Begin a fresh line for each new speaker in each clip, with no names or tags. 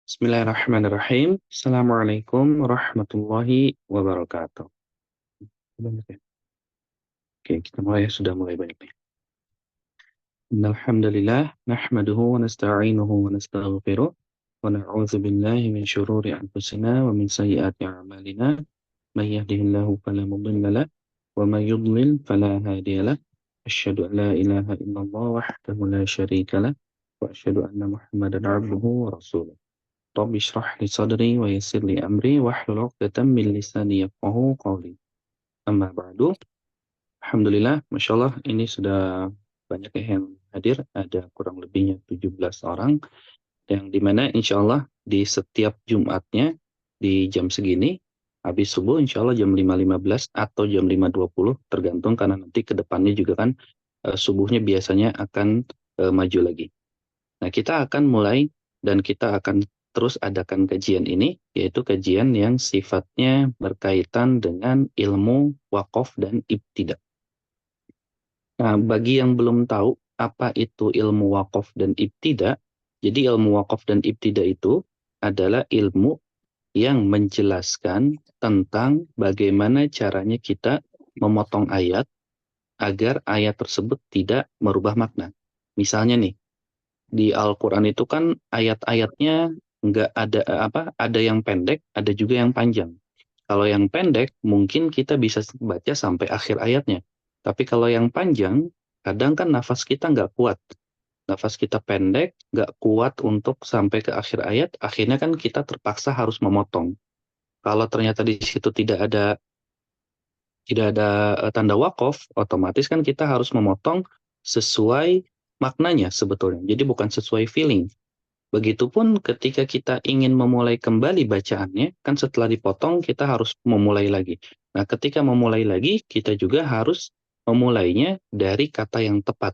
Bismillahirrahmanirrahim. Assalamualaikum warahmatullahi wabarakatuh. Banyak ya? Oke, kita mulai ya. Sudah mulai banyak nih. Innalhamdulillah, nahmaduhu wa nasta'inuhu wa nastaghfiruh, wa na'udzu billahi min syururi anfusina wa min sayyiati a'malina. May yahdihillahu fala mudilla lah, wa may yudlil fala hadiya lah. Asyhadu an la ilaha illallah wahdahu la syarika lah, wa asyhadu anna Muhammadan 'abduhu wa rasuluh. Rabbi shrah li sadri wa yassir li amri wahlul 'uqdatam min lisani yafqahu qawli. Amma ba'du. Alhamdulillah, Masya Allah ini sudah banyak ya yang hadir. Ada kurang lebihnya 17 orang. Yang dimana insya Allah di setiap Jumatnya di jam segini, habis subuh insya Allah jam 5.15 atau jam 5.20 tergantung karena nanti ke depannya juga kan subuhnya biasanya akan maju lagi. Nah, kita akan mulai dan kita akan terus adakan kajian ini, yaitu kajian yang sifatnya berkaitan dengan ilmu wakaf dan ibtida. Nah, bagi yang belum tahu apa itu ilmu wakaf dan ibtida, jadi ilmu wakaf dan ibtida itu adalah ilmu yang menjelaskan tentang bagaimana caranya kita memotong ayat agar ayat tersebut tidak merubah makna. Misalnya nih, di Al-Quran itu kan ayat-ayatnya nggak ada ada yang pendek, ada juga yang panjang. Kalau yang pendek mungkin kita bisa baca sampai akhir ayatnya. Tapi kalau yang panjang, kadang kan nafas kita nggak kuat. Nafas kita pendek, nggak kuat untuk sampai ke akhir ayat, akhirnya kan kita terpaksa harus memotong. Kalau ternyata di situ tidak ada tanda wakaf, otomatis kan kita harus memotong sesuai maknanya sebetulnya. Jadi bukan sesuai feeling. Begitupun ketika kita ingin memulai kembali bacaannya, kan setelah dipotong kita harus memulai lagi. Nah, ketika memulai lagi, kita juga harus memulainya dari kata yang tepat.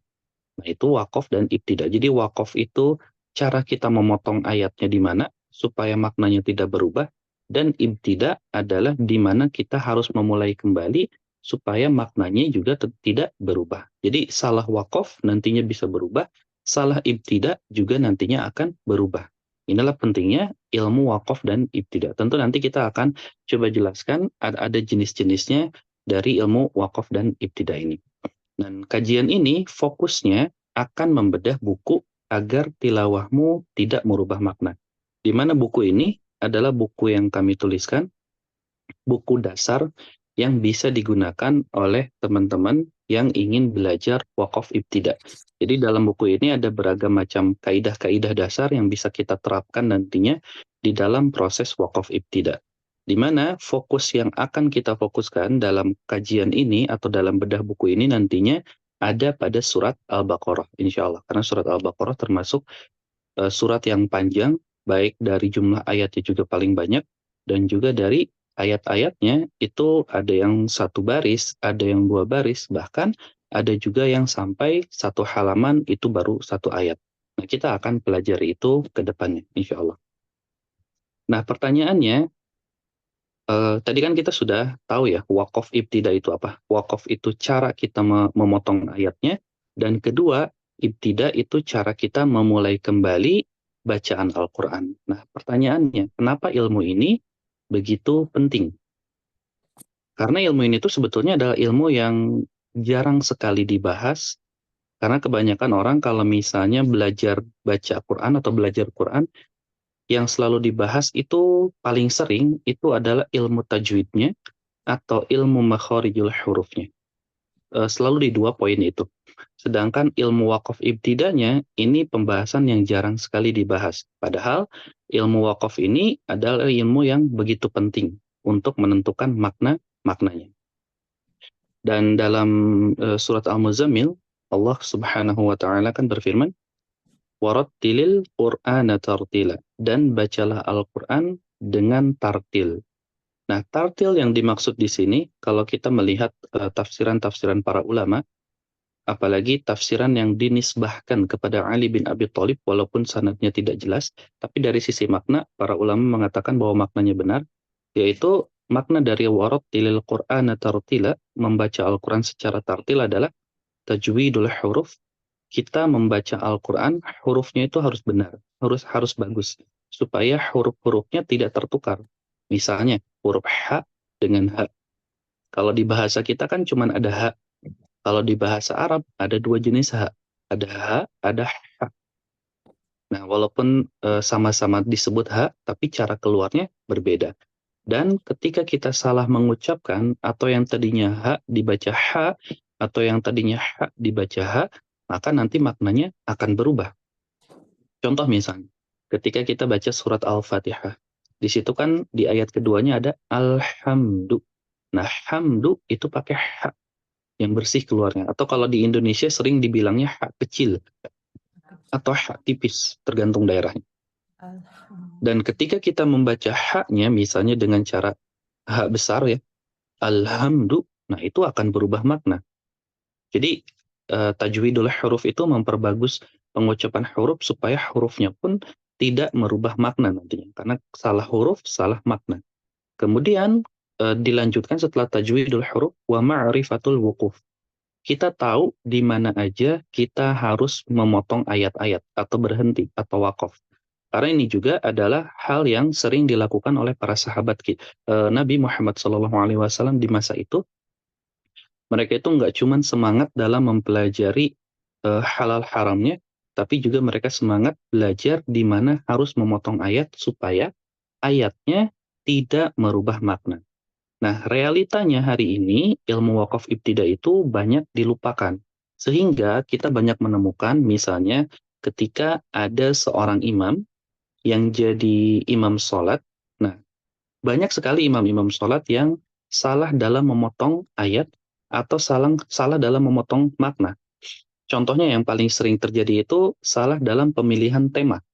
Nah, itu wakaf dan ibtida. Jadi wakaf itu cara kita memotong ayatnya di mana supaya maknanya tidak berubah, dan ibtida adalah di mana kita harus memulai kembali supaya maknanya juga tidak berubah. Jadi salah wakaf nantinya bisa berubah, salah ibtida juga nantinya akan berubah. Inilah pentingnya ilmu wakaf dan ibtida. Tentu nanti kita akan coba jelaskan ada jenis-jenisnya dari ilmu wakaf dan ibtida ini. Dan kajian ini fokusnya akan membedah buku agar tilawahmu tidak merubah makna. Di mana buku ini adalah buku yang kami tuliskan, buku dasar yang bisa digunakan oleh teman-teman yang ingin belajar wakaf ibtida. Jadi dalam buku ini ada beragam macam kaidah-kaidah dasar yang bisa kita terapkan nantinya di dalam proses wakaf ibtida. Di mana fokus yang akan kita fokuskan dalam kajian ini atau dalam bedah buku ini nantinya ada pada surat Al-Baqarah, insya Allah. Karena surat Al-Baqarah termasuk surat yang panjang, baik dari jumlah ayatnya juga paling banyak, dan juga dari ayat-ayatnya itu ada yang satu baris, ada yang dua baris, bahkan ada juga yang sampai satu halaman itu baru satu ayat. Nah, kita akan pelajari itu ke depannya, insya Allah. Nah, pertanyaannya, tadi kan kita sudah tahu ya, wakaf ibtida itu apa? Wakaf itu cara kita memotong ayatnya, dan kedua, ibtida itu cara kita memulai kembali bacaan Al-Quran. Nah, pertanyaannya, kenapa ilmu ini begitu penting? Karena ilmu ini tuh sebetulnya adalah ilmu yang jarang sekali dibahas, karena kebanyakan orang kalau misalnya belajar baca Quran atau belajar Quran, yang selalu dibahas itu paling sering itu adalah ilmu tajwidnya atau ilmu makharijul hurufnya. Selalu di dua poin itu. Sedangkan ilmu wakaf ibtidanya ini pembahasan yang jarang sekali dibahas. Padahal ilmu wakaf ini adalah ilmu yang begitu penting untuk menentukan maknanya. Dan dalam surat Al-Muzammil, Allah Subhanahu wa taala kan berfirman, "Warattilil Qur'ana tartila." Dan bacalah Al-Qur'an dengan tartil. Nah, tartil yang dimaksud di sini, kalau kita melihat tafsiran-tafsiran para ulama, apalagi tafsiran yang dinisbahkan kepada Ali bin Abi Thalib, walaupun sanadnya tidak jelas, tapi dari sisi makna, para ulama mengatakan bahwa maknanya benar, yaitu makna dari warattilil Qur'ana tartila, membaca Al-Quran secara tartil adalah tajwidul huruf. Kita membaca Al-Quran, hurufnya itu harus benar, harus bagus, supaya huruf-hurufnya tidak tertukar. Misalnya huruf H dengan H. Kalau di bahasa kita kan cuma ada H. Kalau di bahasa Arab ada dua jenis H. Ada H, ada H. Nah, walaupun sama-sama disebut H, tapi cara keluarnya berbeda. Dan ketika kita salah mengucapkan, atau yang tadinya H dibaca H, atau yang tadinya H dibaca H, maka nanti maknanya akan berubah. Contoh misalnya, ketika kita baca surat Al-Fatihah, di situ kan di ayat keduanya ada Alhamdu. Nah, hamdu itu pakai H yang bersih keluarnya. Atau kalau di Indonesia sering dibilangnya H kecil, atau H tipis, tergantung daerahnya. Dan ketika kita membaca H-nya, misalnya dengan cara H besar ya, Alhamdu, nah itu akan berubah makna. Jadi tajwidul huruf itu memperbagus pengucapan huruf supaya hurufnya pun tidak merubah makna nantinya. Karena salah huruf, salah makna. Kemudian dilanjutkan setelah tajwidul huruf, wa ma'rifatul wuquf. Kita tahu di mana aja kita harus memotong ayat-ayat atau berhenti atau wakaf. Karena ini juga adalah hal yang sering dilakukan oleh para sahabat Nabi Muhammad SAW di masa itu. Mereka itu nggak cuma semangat dalam mempelajari halal haramnya, tapi juga mereka semangat belajar di mana harus memotong ayat supaya ayatnya tidak merubah makna. Nah, realitanya hari ini ilmu wakaf ibtida itu banyak dilupakan. Sehingga kita banyak menemukan misalnya ketika ada seorang imam yang jadi imam sholat. Nah, banyak sekali imam-imam sholat yang salah dalam memotong ayat atau salah dalam memotong makna. Contohnya yang paling sering terjadi itu salah dalam pemilihan tema.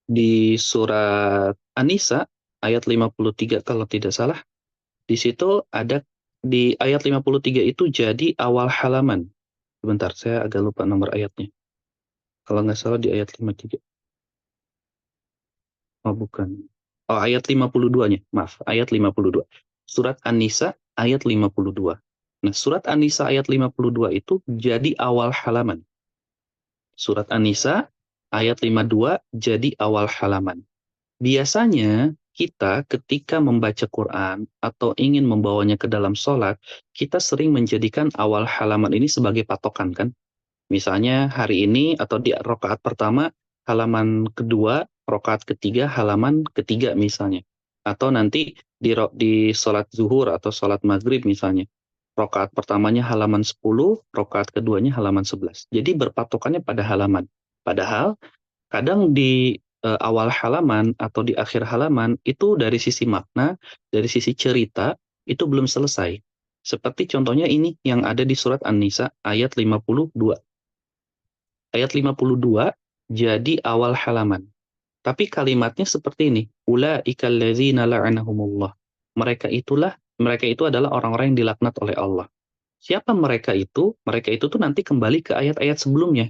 Di surat An-Nisa ayat 53 kalau tidak salah, di situ ada di ayat 53 itu jadi awal halaman. Sebentar, saya agak lupa nomor ayatnya. Kalau nggak salah di ayat 53. Oh, bukan. Oh, ayat 52-nya. Maaf, ayat 52. Surat An-Nisa ayat 52. Nah, surat An-Nisa ayat 52 itu jadi awal halaman. Surat An-Nisa ayat 52 jadi awal halaman. Biasanya kita ketika membaca Quran atau ingin membawanya ke dalam sholat, kita sering menjadikan awal halaman ini sebagai patokan kan. Misalnya hari ini atau di rakaat pertama halaman kedua, rakaat ketiga halaman ketiga misalnya. Atau nanti di sholat zuhur atau sholat maghrib misalnya. Rakaat pertamanya halaman 10, rakaat keduanya halaman 11. Jadi berpatokannya pada halaman. Padahal kadang di awal halaman atau di akhir halaman itu dari sisi makna, dari sisi cerita itu belum selesai. Seperti contohnya ini yang ada di surat An-Nisa ayat 52. Ayat 52 jadi awal halaman. Tapi kalimatnya seperti ini. Ulaikal ladzina la'anahumullah. Mereka itu adalah orang-orang yang dilaknat oleh Allah. Siapa mereka itu? Mereka itu tuh nanti kembali ke ayat-ayat sebelumnya.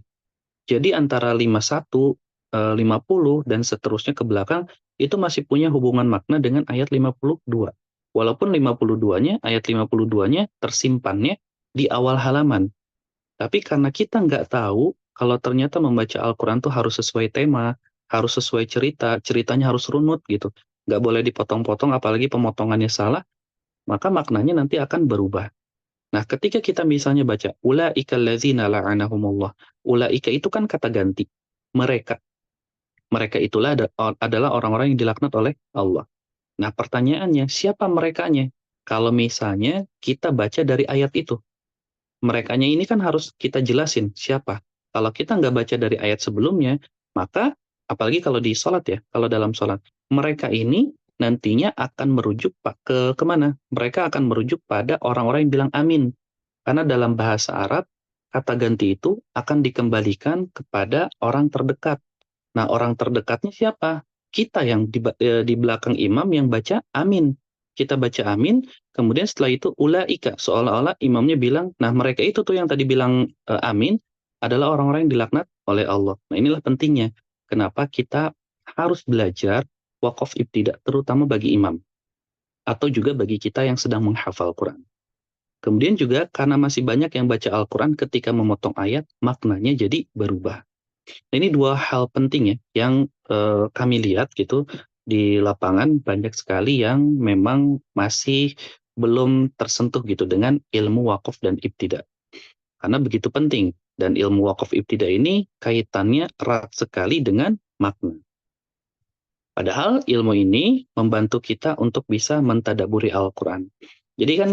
Jadi antara 51, 50 dan seterusnya ke belakang itu masih punya hubungan makna dengan ayat 52. Walaupun 52-nya, ayat 52-nya tersimpannya di awal halaman. Tapi karena kita nggak tahu kalau ternyata membaca Al-Quran tuh harus sesuai tema, harus sesuai cerita, ceritanya harus runut gitu. Nggak boleh dipotong-potong, apalagi pemotongannya salah, maka maknanya nanti akan berubah. Nah, ketika kita misalnya baca, Ula'ika allazina la'anahumullah. Ula'ika itu kan kata ganti. Mereka. Mereka itulah adalah orang-orang yang dilaknat oleh Allah. Nah, pertanyaannya, siapa merekanya? Kalau misalnya kita baca dari ayat itu. Merekanya ini kan harus kita jelasin siapa. Kalau kita nggak baca dari ayat sebelumnya, maka apalagi kalau di sholat ya, kalau dalam sholat, mereka ini nantinya akan merujuk ke kemana? Mereka akan merujuk pada orang-orang yang bilang amin. Karena dalam bahasa Arab, kata ganti itu akan dikembalikan kepada orang terdekat. Nah, orang terdekatnya siapa? Kita yang di belakang imam yang baca amin. Kita baca amin, kemudian setelah itu ulaika, seolah-olah imamnya bilang, nah mereka itu tuh yang tadi bilang amin, adalah orang-orang yang dilaknat oleh Allah. Nah, inilah pentingnya. Kenapa kita harus belajar wakaf ibtidah, terutama bagi imam. Atau juga bagi kita yang sedang menghafal Quran. Kemudian juga karena masih banyak yang baca Al-Quran ketika memotong ayat, maknanya jadi berubah. Nah, ini dua hal penting ya yang kami lihat gitu di lapangan, banyak sekali yang memang masih belum tersentuh gitu dengan ilmu wakaf dan ibtida. Karena begitu penting, dan ilmu wakaf ibtida ini kaitannya erat sekali dengan makna. Padahal ilmu ini membantu kita untuk bisa mentadaburi Al-Quran. Jadi kan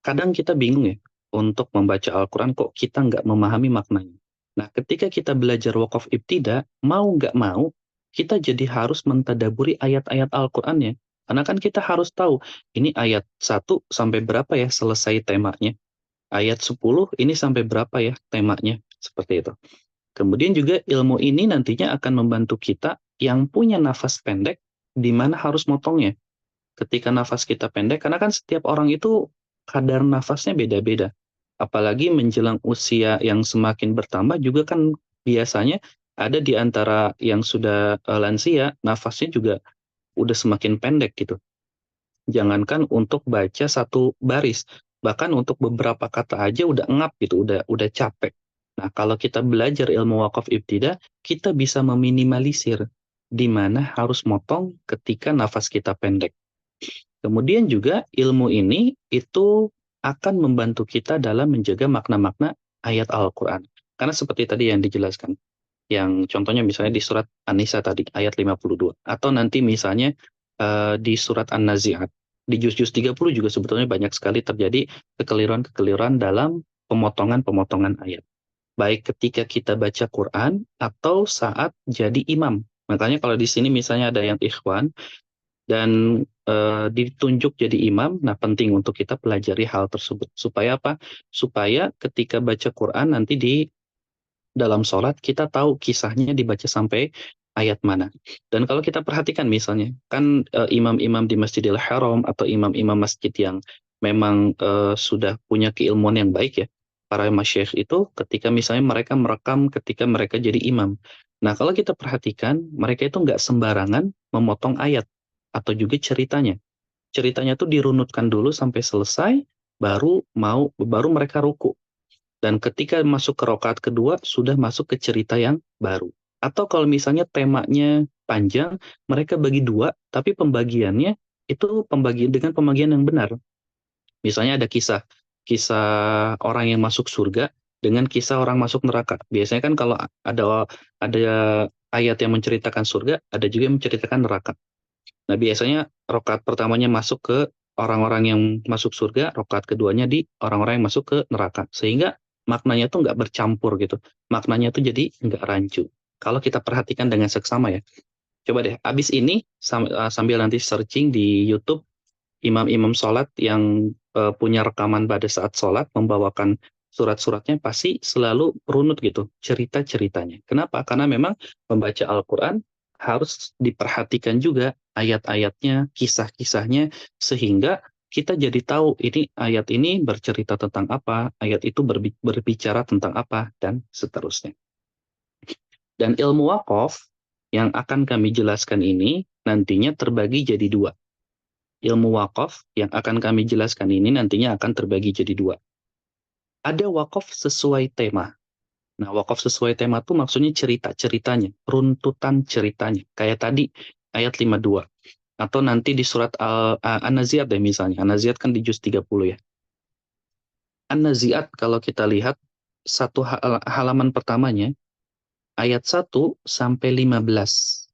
kadang kita bingung ya, untuk membaca Al-Quran kok kita nggak memahami maknanya. Nah, ketika kita belajar wakaf ibtida, mau nggak mau, kita jadi harus mentadaburi ayat-ayat Al-Qurannya. Karena kan kita harus tahu, ini ayat 1 sampai berapa ya selesai temanya. Ayat 10 ini sampai berapa ya temanya. Seperti itu. Kemudian juga ilmu ini nantinya akan membantu kita yang punya nafas pendek, di mana harus motongnya. Ketika nafas kita pendek, karena kan setiap orang itu kadar nafasnya beda-beda. Apalagi menjelang usia yang semakin bertambah juga kan biasanya ada di antara yang sudah lansia, nafasnya juga udah semakin pendek gitu. Jangankan untuk baca satu baris, bahkan untuk beberapa kata aja udah ngap gitu, udah capek. Nah, kalau kita belajar ilmu wakaf ibtida, kita bisa meminimalisir di mana harus motong ketika nafas kita pendek. Kemudian juga ilmu ini itu akan membantu kita dalam menjaga makna-makna ayat Al-Quran. Karena seperti tadi yang dijelaskan, yang contohnya misalnya di surat An-Nisa tadi, ayat 52. Atau nanti misalnya di surat An-Nazi'at. Di juz-juz 30 juga sebetulnya banyak sekali terjadi kekeliruan-kekeliruan dalam pemotongan-pemotongan ayat. Baik ketika kita baca Quran atau saat jadi imam. Makanya kalau di sini misalnya ada yang ikhwan, dan ditunjuk jadi imam, nah penting untuk kita pelajari hal tersebut. Supaya apa? Supaya ketika baca Quran nanti di dalam sholat kita tahu kisahnya dibaca sampai ayat mana. Dan kalau kita perhatikan misalnya, kan imam-imam di Masjidil Haram atau imam-imam masjid yang memang sudah punya keilmuan yang baik ya, para masyayikh itu ketika misalnya mereka merekam ketika mereka jadi imam. Nah kalau kita perhatikan, mereka itu nggak sembarangan memotong ayat atau juga ceritanya. Ceritanya tuh dirunutkan dulu sampai selesai, baru mereka ruku. Dan ketika masuk ke rakaat kedua, sudah masuk ke cerita yang baru. Atau kalau misalnya temanya panjang, mereka bagi dua, tapi pembagiannya itu dengan pembagian yang benar. Misalnya ada kisah, kisah orang yang masuk surga dengan kisah orang masuk neraka. Biasanya kan kalau ada ayat yang menceritakan surga, ada juga yang menceritakan neraka. Nah, biasanya rakaat pertamanya masuk ke orang-orang yang masuk surga, rakaat keduanya di orang-orang yang masuk ke neraka. Sehingga maknanya tuh nggak bercampur gitu. Maknanya tuh jadi nggak rancu. Kalau kita perhatikan dengan seksama ya. Coba deh, abis ini sambil nanti searching di YouTube, imam-imam sholat yang punya rekaman pada saat sholat, membawakan surat-suratnya pasti selalu runut gitu, cerita-ceritanya. Kenapa? Karena memang membaca Al-Quran harus diperhatikan juga ayat-ayatnya, kisah-kisahnya, sehingga kita jadi tahu ini ayat ini bercerita tentang apa, ayat itu berbicara tentang apa, dan seterusnya. Dan ilmu wakaf yang akan kami jelaskan ini nantinya terbagi jadi dua. Ilmu wakaf yang akan kami jelaskan ini nantinya akan terbagi jadi dua. Ada wakaf sesuai tema. Nah, wakaf sesuai tema itu maksudnya cerita-ceritanya, runtutan ceritanya. Kayak tadi, ayat 52. Atau nanti di surat An-Nazi'at deh misalnya. An-Nazi'at kan di juz 30 ya. An-Nazi'at kalau kita lihat, satu halaman pertamanya, ayat 1 sampai 15.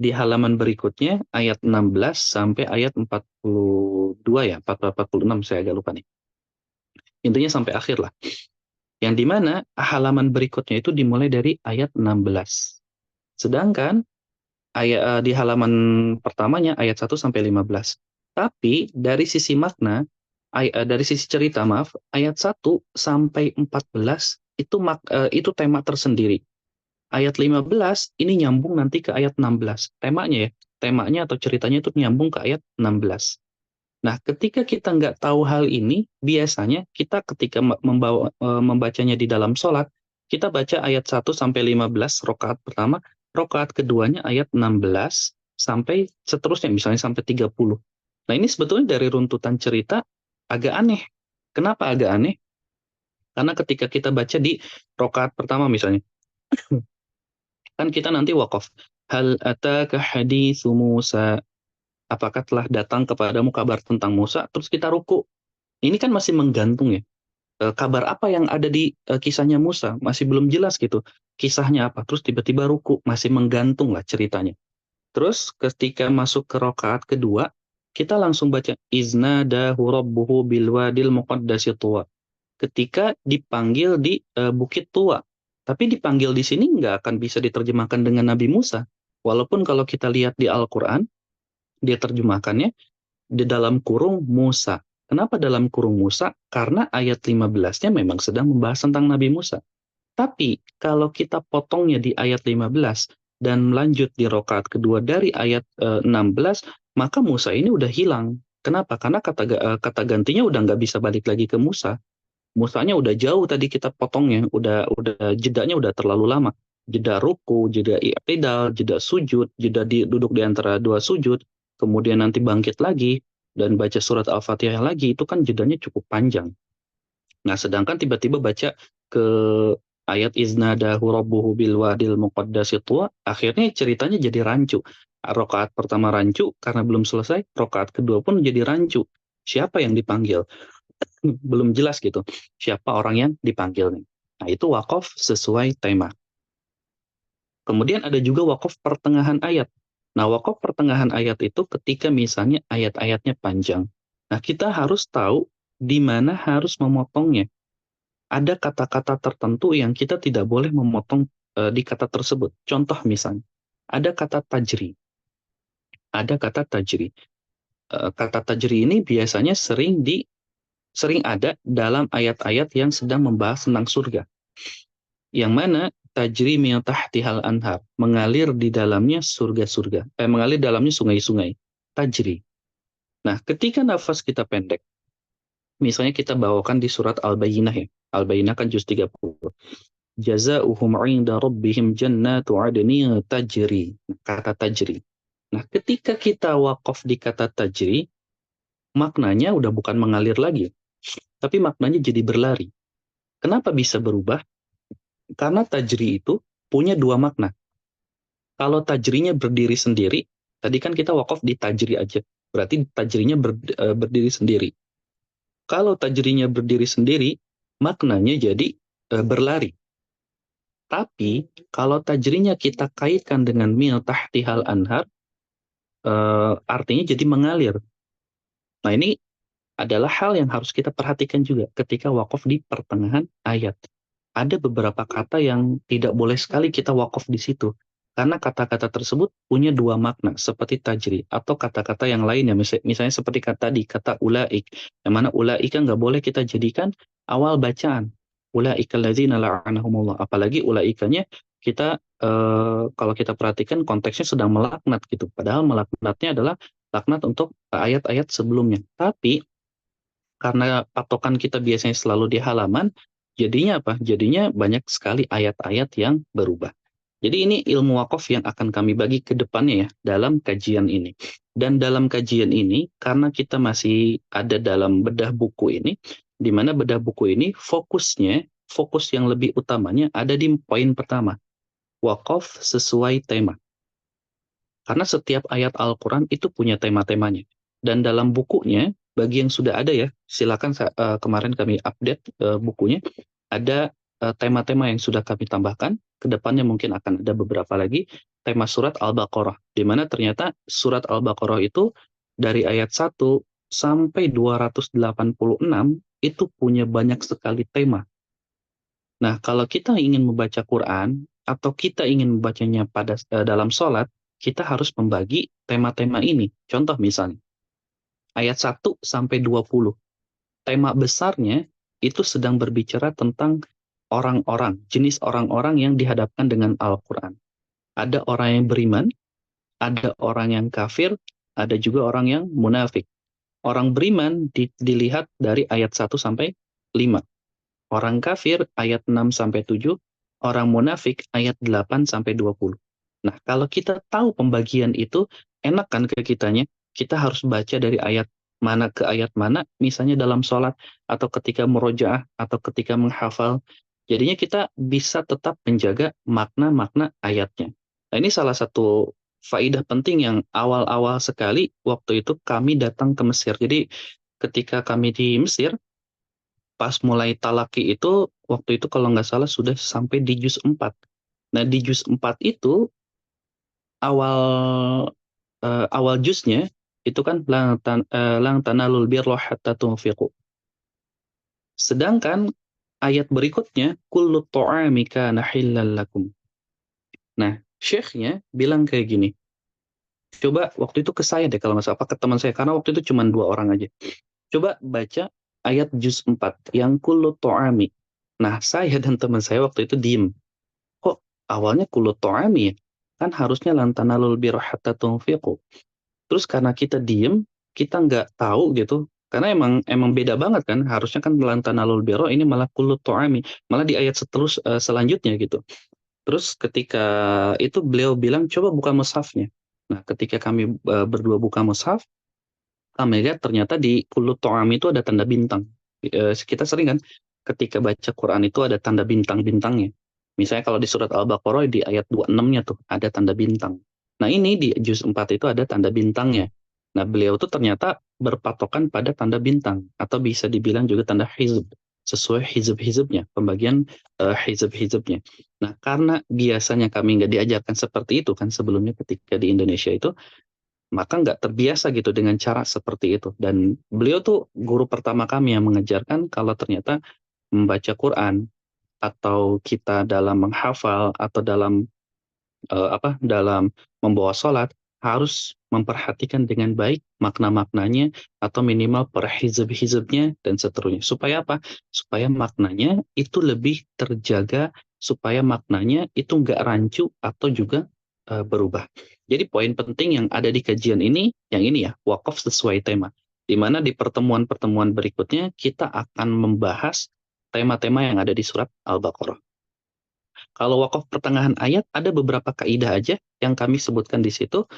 Di halaman berikutnya, ayat 16 sampai ayat 42 ya, 46 saya agak lupa nih. Intinya sampai akhir lah. Yang dimana halaman berikutnya itu dimulai dari ayat 16. Sedangkan di halaman pertamanya ayat 1 sampai 15. Tapi dari sisi makna, dari sisi cerita maaf, ayat 1 sampai 14 itu tema tersendiri. Ayat 15 ini nyambung nanti ke ayat 16. Temanya ya, temanya atau ceritanya itu nyambung ke ayat 16. Nah, ketika kita nggak tahu hal ini, biasanya kita ketika membacanya di dalam sholat, kita baca ayat 1 sampai 15 rakaat pertama, rakaat keduanya ayat 16 sampai seterusnya, misalnya sampai 30. Nah, ini sebetulnya dari runtutan cerita agak aneh. Kenapa agak aneh? Karena ketika kita baca di rakaat pertama misalnya, Kan kita nanti wakaf. Hal ataka haditsu Musa. Apakah telah datang kepadamu kabar tentang Musa? Terus kita ruku. Ini kan masih menggantung ya. Kabar apa yang ada di kisahnya Musa? Masih belum jelas gitu. Kisahnya apa? Terus tiba-tiba ruku. Masih menggantung lah ceritanya. Terus ketika masuk ke rakaat kedua, kita langsung baca iznadahu rabbuhu bilwadil muqaddasi tuwa. Ketika dipanggil di Bukit Tua. Tapi dipanggil di sini nggak akan bisa diterjemahkan dengan Nabi Musa. Walaupun kalau kita lihat di Al-Quran, dia terjemahkannya di dalam kurung Musa. Kenapa dalam kurung Musa? Karena ayat 15-nya memang sedang membahas tentang Nabi Musa. Tapi kalau kita potongnya di ayat 15 dan melanjut di rakaat kedua dari ayat 16, maka Musa ini udah hilang. Kenapa? Karena kata gantinya udah nggak bisa balik lagi ke Musa. Musanya udah jauh tadi kita potongnya, udah jedanya udah terlalu lama. Jeda ruku, jeda i'tidal, jeda sujud, jeda duduk di antara dua sujud, kemudian nanti bangkit lagi dan baca surat Al-Fatihah lagi, itu kan jedanya cukup panjang. Nah, sedangkan tiba-tiba baca ke ayat iznadahu rabbuhu bil wadil muqaddasi tuwa, akhirnya ceritanya jadi rancu. Rakaat pertama rancu karena belum selesai, rakaat kedua pun jadi rancu. Siapa yang dipanggil? Belum jelas gitu. Siapa orang yang dipanggil nih. Nah, itu wakaf sesuai tema. Kemudian ada juga wakaf pertengahan ayat. Nah, wakaf pertengahan ayat itu ketika misalnya ayat-ayatnya panjang. Nah, kita harus tahu di mana harus memotongnya. Ada kata-kata tertentu yang kita tidak boleh memotong di kata tersebut. Contoh misalnya, ada kata tajri. Ada kata tajri. Kata tajri ini biasanya sering ada dalam ayat-ayat yang sedang membahas tentang surga. Yang mana tajri min tahtihal anhar, mengalir di dalamnya surga-surga, mengalir dalamnya sungai-sungai. Tajri. Nah, ketika nafas kita pendek, misalnya kita bawakan di surat Al-Bayyinah ya. Al-Bayyinah kan juz 30. Jazauhum 'inda rabbihim jannatu 'adnin tajri. Kata tajri. Nah, ketika kita wakaf di kata tajri, maknanya udah bukan mengalir lagi, tapi maknanya jadi berlari. Kenapa bisa berubah? Karena tajri itu punya dua makna. Kalau tajrinya berdiri sendiri, tadi kan kita wakaf di tajri aja, berarti tajrinya berdiri sendiri. Kalau tajrinya berdiri sendiri, maknanya jadi berlari. Tapi kalau tajrinya kita kaitkan dengan mil tahtihal anhar, artinya jadi mengalir. Nah, ini adalah hal yang harus kita perhatikan juga ketika wakaf di pertengahan ayat. Ada beberapa kata yang tidak boleh sekali kita wakaf di situ. Karena kata-kata tersebut punya dua makna, seperti tajri, atau kata-kata yang lainnya, misalnya seperti kata tadi, kata ulaik, yang mana ulaik nggak boleh kita jadikan awal bacaan. Ulaika alladzina la'anahumullah. Apalagi ulaikanya kita, kalau kita perhatikan konteksnya sedang melaknat gitu. Padahal melaknatnya adalah laknat untuk ayat-ayat sebelumnya. Tapi karena patokan kita biasanya selalu di halaman, jadinya apa? Jadinya banyak sekali ayat-ayat yang berubah. Jadi ini ilmu wakaf yang akan kami bagi ke depannya ya, dalam kajian ini. Dan dalam kajian ini, karena kita masih ada dalam bedah buku ini, di mana bedah buku ini fokus yang lebih utamanya ada di poin pertama, wakaf sesuai tema. Karena setiap ayat Al-Quran itu punya tema-temanya. Dan dalam bukunya, bagi yang sudah ada ya, silakan kemarin kami update bukunya. Ada tema-tema yang sudah kami tambahkan. Kedepannya mungkin akan ada beberapa lagi. Tema surat Al-Baqarah. Di mana ternyata surat Al-Baqarah itu dari ayat 1 sampai 286 itu punya banyak sekali tema. Nah, kalau kita ingin membaca Quran, atau kita ingin membacanya dalam sholat, kita harus membagi tema-tema ini. Contoh misalnya, ayat 1 sampai 20. Tema besarnya itu sedang berbicara tentang orang-orang, jenis orang-orang yang dihadapkan dengan Al-Quran. Ada orang yang beriman, ada orang yang kafir, ada juga orang yang munafik. Orang beriman dilihat dari ayat 1 sampai 5. Orang kafir ayat 6 sampai 7, orang munafik ayat 8 sampai 20. Nah, kalau kita tahu pembagian itu, enak kan ke kitanya? Kita harus baca dari ayat mana ke ayat mana, misalnya dalam sholat, atau ketika murojaah, atau ketika menghafal. Jadinya kita bisa tetap menjaga makna-makna ayatnya. Nah, ini salah satu faidah penting yang awal-awal sekali waktu itu kami datang ke Mesir. Jadi ketika kami di Mesir, pas mulai talaki itu, waktu itu kalau nggak salah sudah sampai di juz 4. Nah, di juz 4 itu, awal awal juznya, itu kan lang tanalul birra hatta tunfiqu. Sedangkan ayat berikutnya, kullu ta'ami kana hillal lakum. Nah, syekhnya bilang kayak gini, coba waktu itu ke saya deh kalau nggak salah, apa ke teman saya, karena waktu itu cuma 2 orang aja. Coba baca ayat juz 4 yang kullu ta'ami. Nah, saya dan teman saya waktu itu diem. Kok awalnya kullu ta'ami ya? Kan harusnya lan tanalul birra hatta tunfiqu. Terus karena kita diem, kita nggak tahu gitu, karena emang beda banget kan, harusnya kan lan tanalul birra, ini malah kullu ta'ami, malah di ayat selanjutnya gitu. Terus ketika itu beliau bilang, coba buka mushafnya. Nah, ketika kami berdua buka mushaf, kami lihat ternyata di kullu ta'ami itu ada tanda bintang. Kita sering kan, ketika baca Quran itu ada tanda bintang-bintangnya. Misalnya kalau di surat Al-Baqarah di ayat 26-nya tuh ada tanda bintang. Nah, ini di juz 4 itu ada tanda bintangnya. Nah, beliau tuh ternyata berpatokan pada tanda bintang, atau bisa dibilang juga tanda hizb, sesuai hizb-hizbnya, pembagian hizb-hizbnya. Nah, karena biasanya kami nggak diajarkan seperti itu kan sebelumnya ketika di Indonesia itu, maka nggak terbiasa gitu dengan cara seperti itu. Dan beliau tuh guru pertama kami yang mengajarkan kalau ternyata membaca Quran, atau kita dalam menghafal, atau dalam membawa sholat, harus memperhatikan dengan baik makna-maknanya, atau minimal per hizb-hizbnya dan seterusnya. Supaya apa? Supaya maknanya itu lebih terjaga, supaya maknanya itu nggak rancu atau juga berubah. Jadi poin penting yang ada di kajian ini, yang ini ya, wakaf sesuai tema. Di mana di pertemuan-pertemuan berikutnya kita akan membahas tema-tema yang ada di surat Al-Baqarah. Kalau wakaf pertengahan ayat ada beberapa kaidah aja yang kami sebutkan di situ,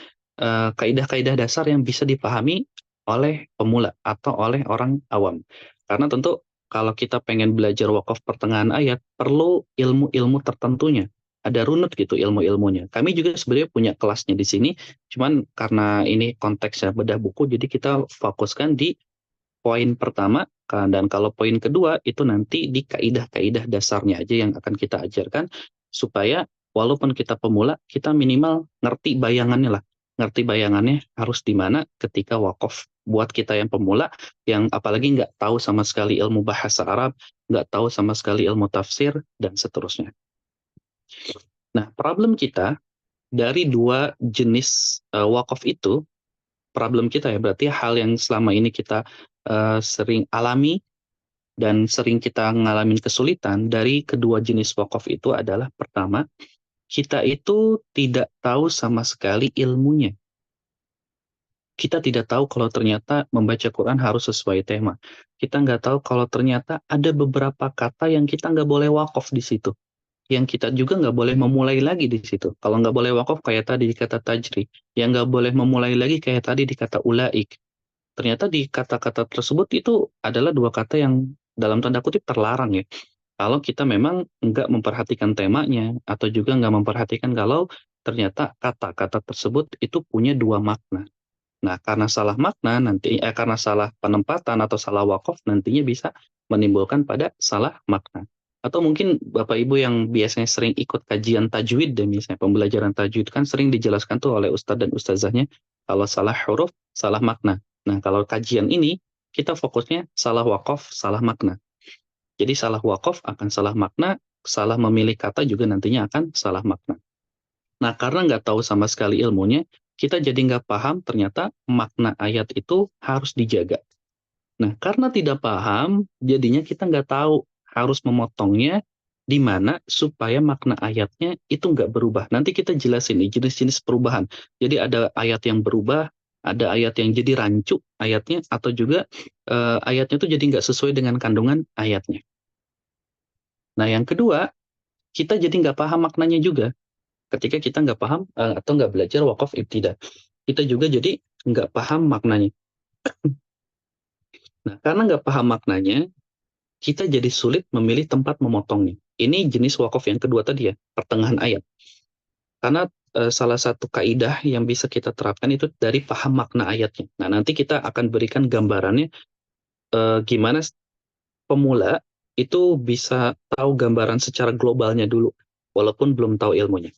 kaidah-kaidah dasar yang bisa dipahami oleh pemula atau oleh orang awam. Karena tentu kalau kita pengen belajar wakaf pertengahan ayat, perlu ilmu-ilmu tertentunya. Ada runut gitu ilmu-ilmunya. Kami juga sebenarnya punya kelasnya di sini, cuman karena ini konteksnya bedah buku, jadi kita fokuskan di poin pertama, dan kalau poin kedua itu nanti di kaidah-kaidah dasarnya aja yang akan kita ajarkan, supaya walaupun kita pemula, kita minimal ngerti bayangannya lah. Ngerti bayangannya harus di mana ketika wakaf. Buat kita yang pemula, yang apalagi nggak tahu sama sekali ilmu bahasa Arab, nggak tahu sama sekali ilmu tafsir, dan seterusnya. Nah, problem kita dari 2 jenis wakaf itu, problem kita ya, berarti hal yang selama ini kita sering alami dan sering kita ngalamin kesulitan dari kedua jenis wakaf itu adalah, pertama, kita itu tidak tahu sama sekali ilmunya. Kita tidak tahu kalau ternyata membaca Quran harus sesuai tema. Kita nggak tahu kalau ternyata ada beberapa kata yang kita nggak boleh wakaf di situ. Yang kita juga nggak boleh memulai lagi di situ. Kalau nggak boleh wakaf kayak tadi di kata tajri, yang nggak boleh memulai lagi kayak tadi di kata ulaik. Ternyata di kata-kata tersebut itu adalah 2 kata yang dalam tanda kutip terlarang ya. Kalau kita memang nggak memperhatikan temanya, atau juga nggak memperhatikan kalau ternyata kata-kata tersebut itu punya 2 makna. Nah, karena salah makna karena salah penempatan atau salah wakaf, nantinya bisa menimbulkan pada salah makna. Atau mungkin Bapak Ibu yang biasanya sering ikut kajian tajwid dan misalnya pembelajaran tajwid kan sering dijelaskan tuh oleh ustadz dan ustazahnya, kalau salah huruf, salah makna. Nah, kalau kajian ini kita fokusnya salah wakaf, salah makna. Jadi salah wakaf akan salah makna, salah memilih kata juga nantinya akan salah makna. Nah, karena nggak tahu sama sekali ilmunya, kita jadi nggak paham ternyata makna ayat itu harus dijaga. Nah, karena tidak paham, jadinya kita nggak tahu harus memotongnya di mana supaya makna ayatnya itu nggak berubah. Nanti kita jelasin nih jenis-jenis perubahan. Jadi ada ayat yang berubah, ada ayat yang jadi rancu ayatnya, atau juga ayatnya itu jadi nggak sesuai dengan kandungan ayatnya. Nah, yang kedua, kita jadi nggak paham maknanya juga. Ketika kita nggak paham atau nggak belajar wakaf ibtida, kita juga jadi nggak paham maknanya. Nah, karena nggak paham maknanya, kita jadi sulit memilih tempat memotongnya. Ini jenis wakaf yang kedua tadi ya, pertengahan ayat. Karena salah satu kaidah yang bisa kita terapkan itu dari paham makna ayatnya. Nah, nanti kita akan berikan gambarannya gimana pemula itu bisa tahu gambaran secara globalnya dulu, walaupun belum tahu ilmunya.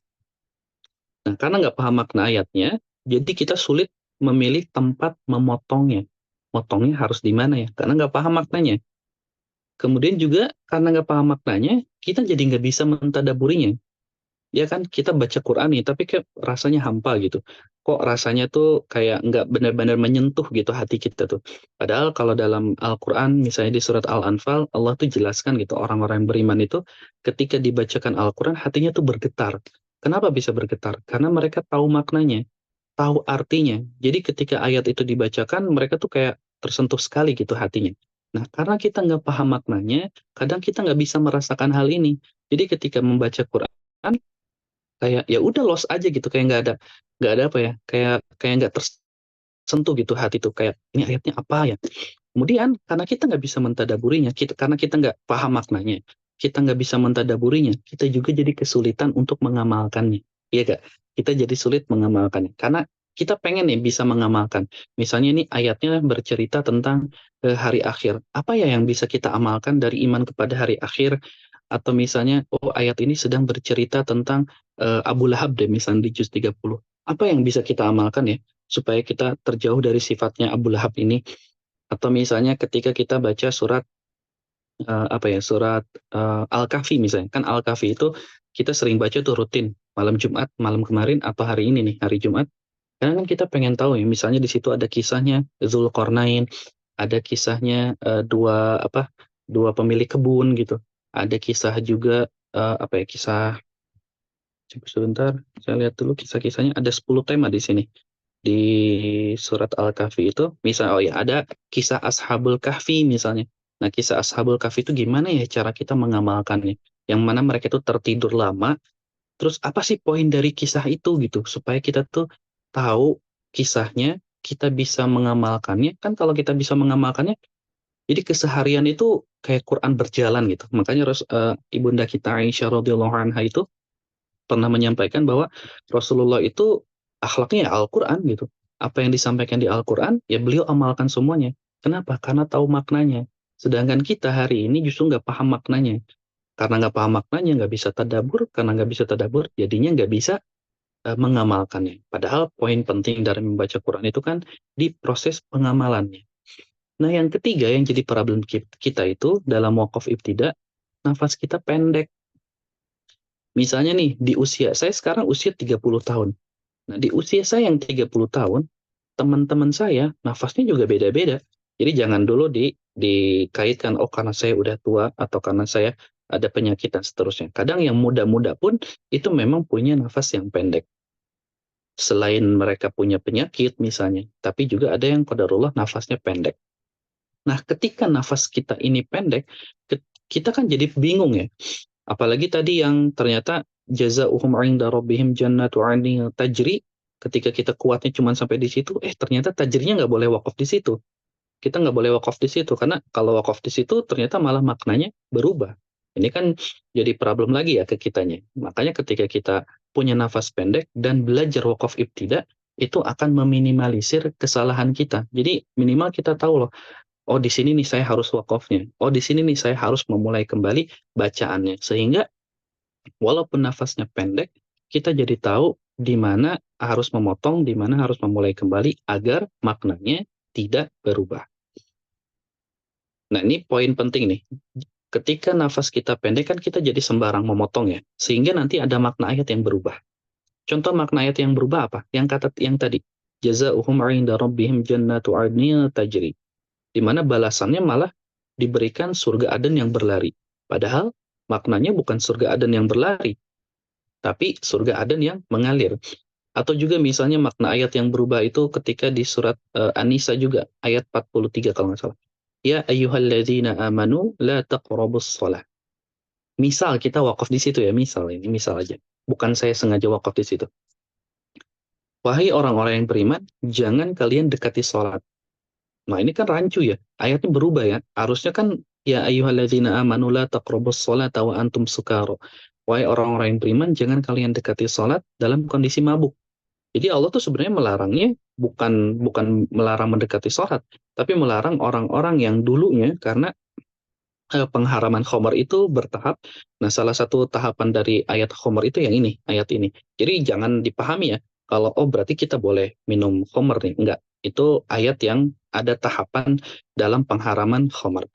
Nah, karena nggak paham makna ayatnya, jadi kita sulit memilih tempat memotongnya. Motongnya harus di mana ya? Karena nggak paham maknanya. Kemudian juga karena nggak paham maknanya, kita jadi nggak bisa mentadaburinya. Ya kan, kita baca Quran nih, tapi kayak rasanya hampa gitu. Kok rasanya tuh kayak nggak benar-benar menyentuh gitu hati kita tuh. Padahal kalau dalam Al-Quran, misalnya di surat Al-Anfal, Allah tuh jelaskan gitu, orang-orang yang beriman itu ketika dibacakan Al-Quran, hatinya tuh bergetar. Kenapa bisa bergetar? Karena mereka tahu maknanya, tahu artinya. Jadi ketika ayat itu dibacakan, mereka tuh kayak tersentuh sekali gitu hatinya. Nah, karena kita nggak paham maknanya, kadang kita nggak bisa merasakan hal ini. Jadi ketika membaca Quran, kayak ya udah lost aja gitu, kayak nggak ada apa ya, kayak nggak tersentuh gitu hati tuh, kayak ini ayatnya apa ya. Kemudian karena kita nggak bisa mentadaburinya, karena kita nggak paham maknanya, kita nggak bisa mentadaburinya, kita juga jadi kesulitan untuk mengamalkannya. Iya gak? Kita jadi sulit mengamalkannya karena kita pengen nih bisa mengamalkan. Misalnya ini ayatnya bercerita tentang hari akhir. Apa ya yang bisa kita amalkan dari iman kepada hari akhir? Atau misalnya, oh ayat ini sedang bercerita tentang Abu Lahab deh, misalnya di juz 30. Apa yang bisa kita amalkan ya, supaya kita terjauh dari sifatnya Abu Lahab ini? Atau misalnya ketika kita baca surat, apa ya, surat Al-Kahfi misalnya. Kan Al-Kahfi itu kita sering baca tuh rutin, malam Jumat, malam kemarin, atau hari ini nih, hari Jumat. Karena kan kita pengen tahu ya, misalnya di situ ada kisahnya Zulkarnain, ada kisahnya dua pemilik kebun gitu. Ada kisah juga apa ya, kisah, coba sebentar saya lihat dulu kisah-kisahnya, ada 10 tema di sini. Di surat Al-Kahfi itu misal, oh ya, ada kisah Ashabul Kahfi misalnya. Nah, kisah Ashabul Kahfi itu gimana ya cara kita mengamalkannya? Yang mana mereka itu tertidur lama, terus apa sih poin dari kisah itu gitu, supaya kita tuh tahu kisahnya, kita bisa mengamalkannya. Kan kalau kita bisa mengamalkannya, jadi keseharian itu kayak Quran berjalan gitu. Makanya ibunda kita Aisyah radhiyallahu anha itu pernah menyampaikan bahwa Rasulullah itu akhlaknya ya Al-Quran gitu. Apa yang disampaikan di Al-Quran, ya beliau amalkan semuanya. Kenapa? Karena tahu maknanya. Sedangkan kita hari ini justru nggak paham maknanya. Karena nggak paham maknanya, nggak bisa tadabur. Karena nggak bisa tadabur, jadinya nggak bisa mengamalkannya. Padahal poin penting dari membaca Quran itu kan di proses pengamalannya. Nah, yang ketiga yang jadi problem kita itu dalam wakaf ibtidah, nafas kita pendek. Misalnya nih, di usia saya sekarang usia 30 tahun. Nah, di usia saya yang 30 tahun, teman-teman saya nafasnya juga beda-beda. Jadi jangan dulu dikaitkan, oh karena saya udah tua atau karena saya ada penyakit dan seterusnya. Kadang yang muda-muda pun itu memang punya nafas yang pendek. Selain mereka punya penyakit misalnya, tapi juga ada yang qadarullah nafasnya pendek. Nah, ketika nafas kita ini pendek, kita kan jadi bingung ya. Apalagi tadi yang ternyata jazaohum 'inda rabbihim jannatu 'adnin tajri, ketika kita kuatnya cuma sampai di situ, ternyata tajrinya nggak boleh wakaf di situ. Kita nggak boleh wakaf di situ, karena kalau wakaf di situ ternyata malah maknanya berubah. Ini kan jadi problem lagi ya ke kitanya. Makanya ketika kita punya nafas pendek dan belajar wakaf ibtidah, itu akan meminimalisir kesalahan kita. Jadi minimal kita tahu loh, oh di sini nih saya harus wakafnya. Oh di sini nih saya harus memulai kembali bacaannya. Sehingga walaupun nafasnya pendek, kita jadi tahu di mana harus memotong, di mana harus memulai kembali agar maknanya tidak berubah. Nah, ini poin penting nih. Ketika nafas kita pendek kan kita jadi sembarang memotong ya, sehingga nanti ada makna ayat yang berubah. Contoh makna ayat yang berubah apa? Yang tadi, jazaohum 'inda rabbihim jannatu 'adnin tajri. Di mana balasannya malah diberikan surga Aden yang berlari. Padahal maknanya bukan surga Aden yang berlari, tapi surga Aden yang mengalir. Atau juga misalnya makna ayat yang berubah itu ketika di surat An-Nisa juga, ayat 43 kalau nggak salah. Ya ayyuhalladzina amanu la taqrabus shalah. Misal kita wakaf di situ ya, misal ini misal aja. Bukan saya sengaja wakaf di situ. Wahai orang-orang yang beriman, jangan kalian dekati sholat. Nah, ini kan rancu ya. Ayatnya berubah ya. Harusnya kan Ya ayyuhalladzina amanu la taqrabus sholata wa antum sukara. Wahai orang-orang yang beriman, jangan kalian dekati salat dalam kondisi mabuk. Jadi Allah tuh sebenarnya melarangnya bukan bukan melarang mendekati salat, tapi melarang orang-orang yang dulunya karena pengharaman khamar itu bertahap. Nah, salah satu tahapan dari ayat khamar itu yang ini, ayat ini. Jadi jangan dipahami ya, kalau oh berarti kita boleh minum khamar nih. Enggak, itu ayat yang ada tahapan dalam pengharaman khamar.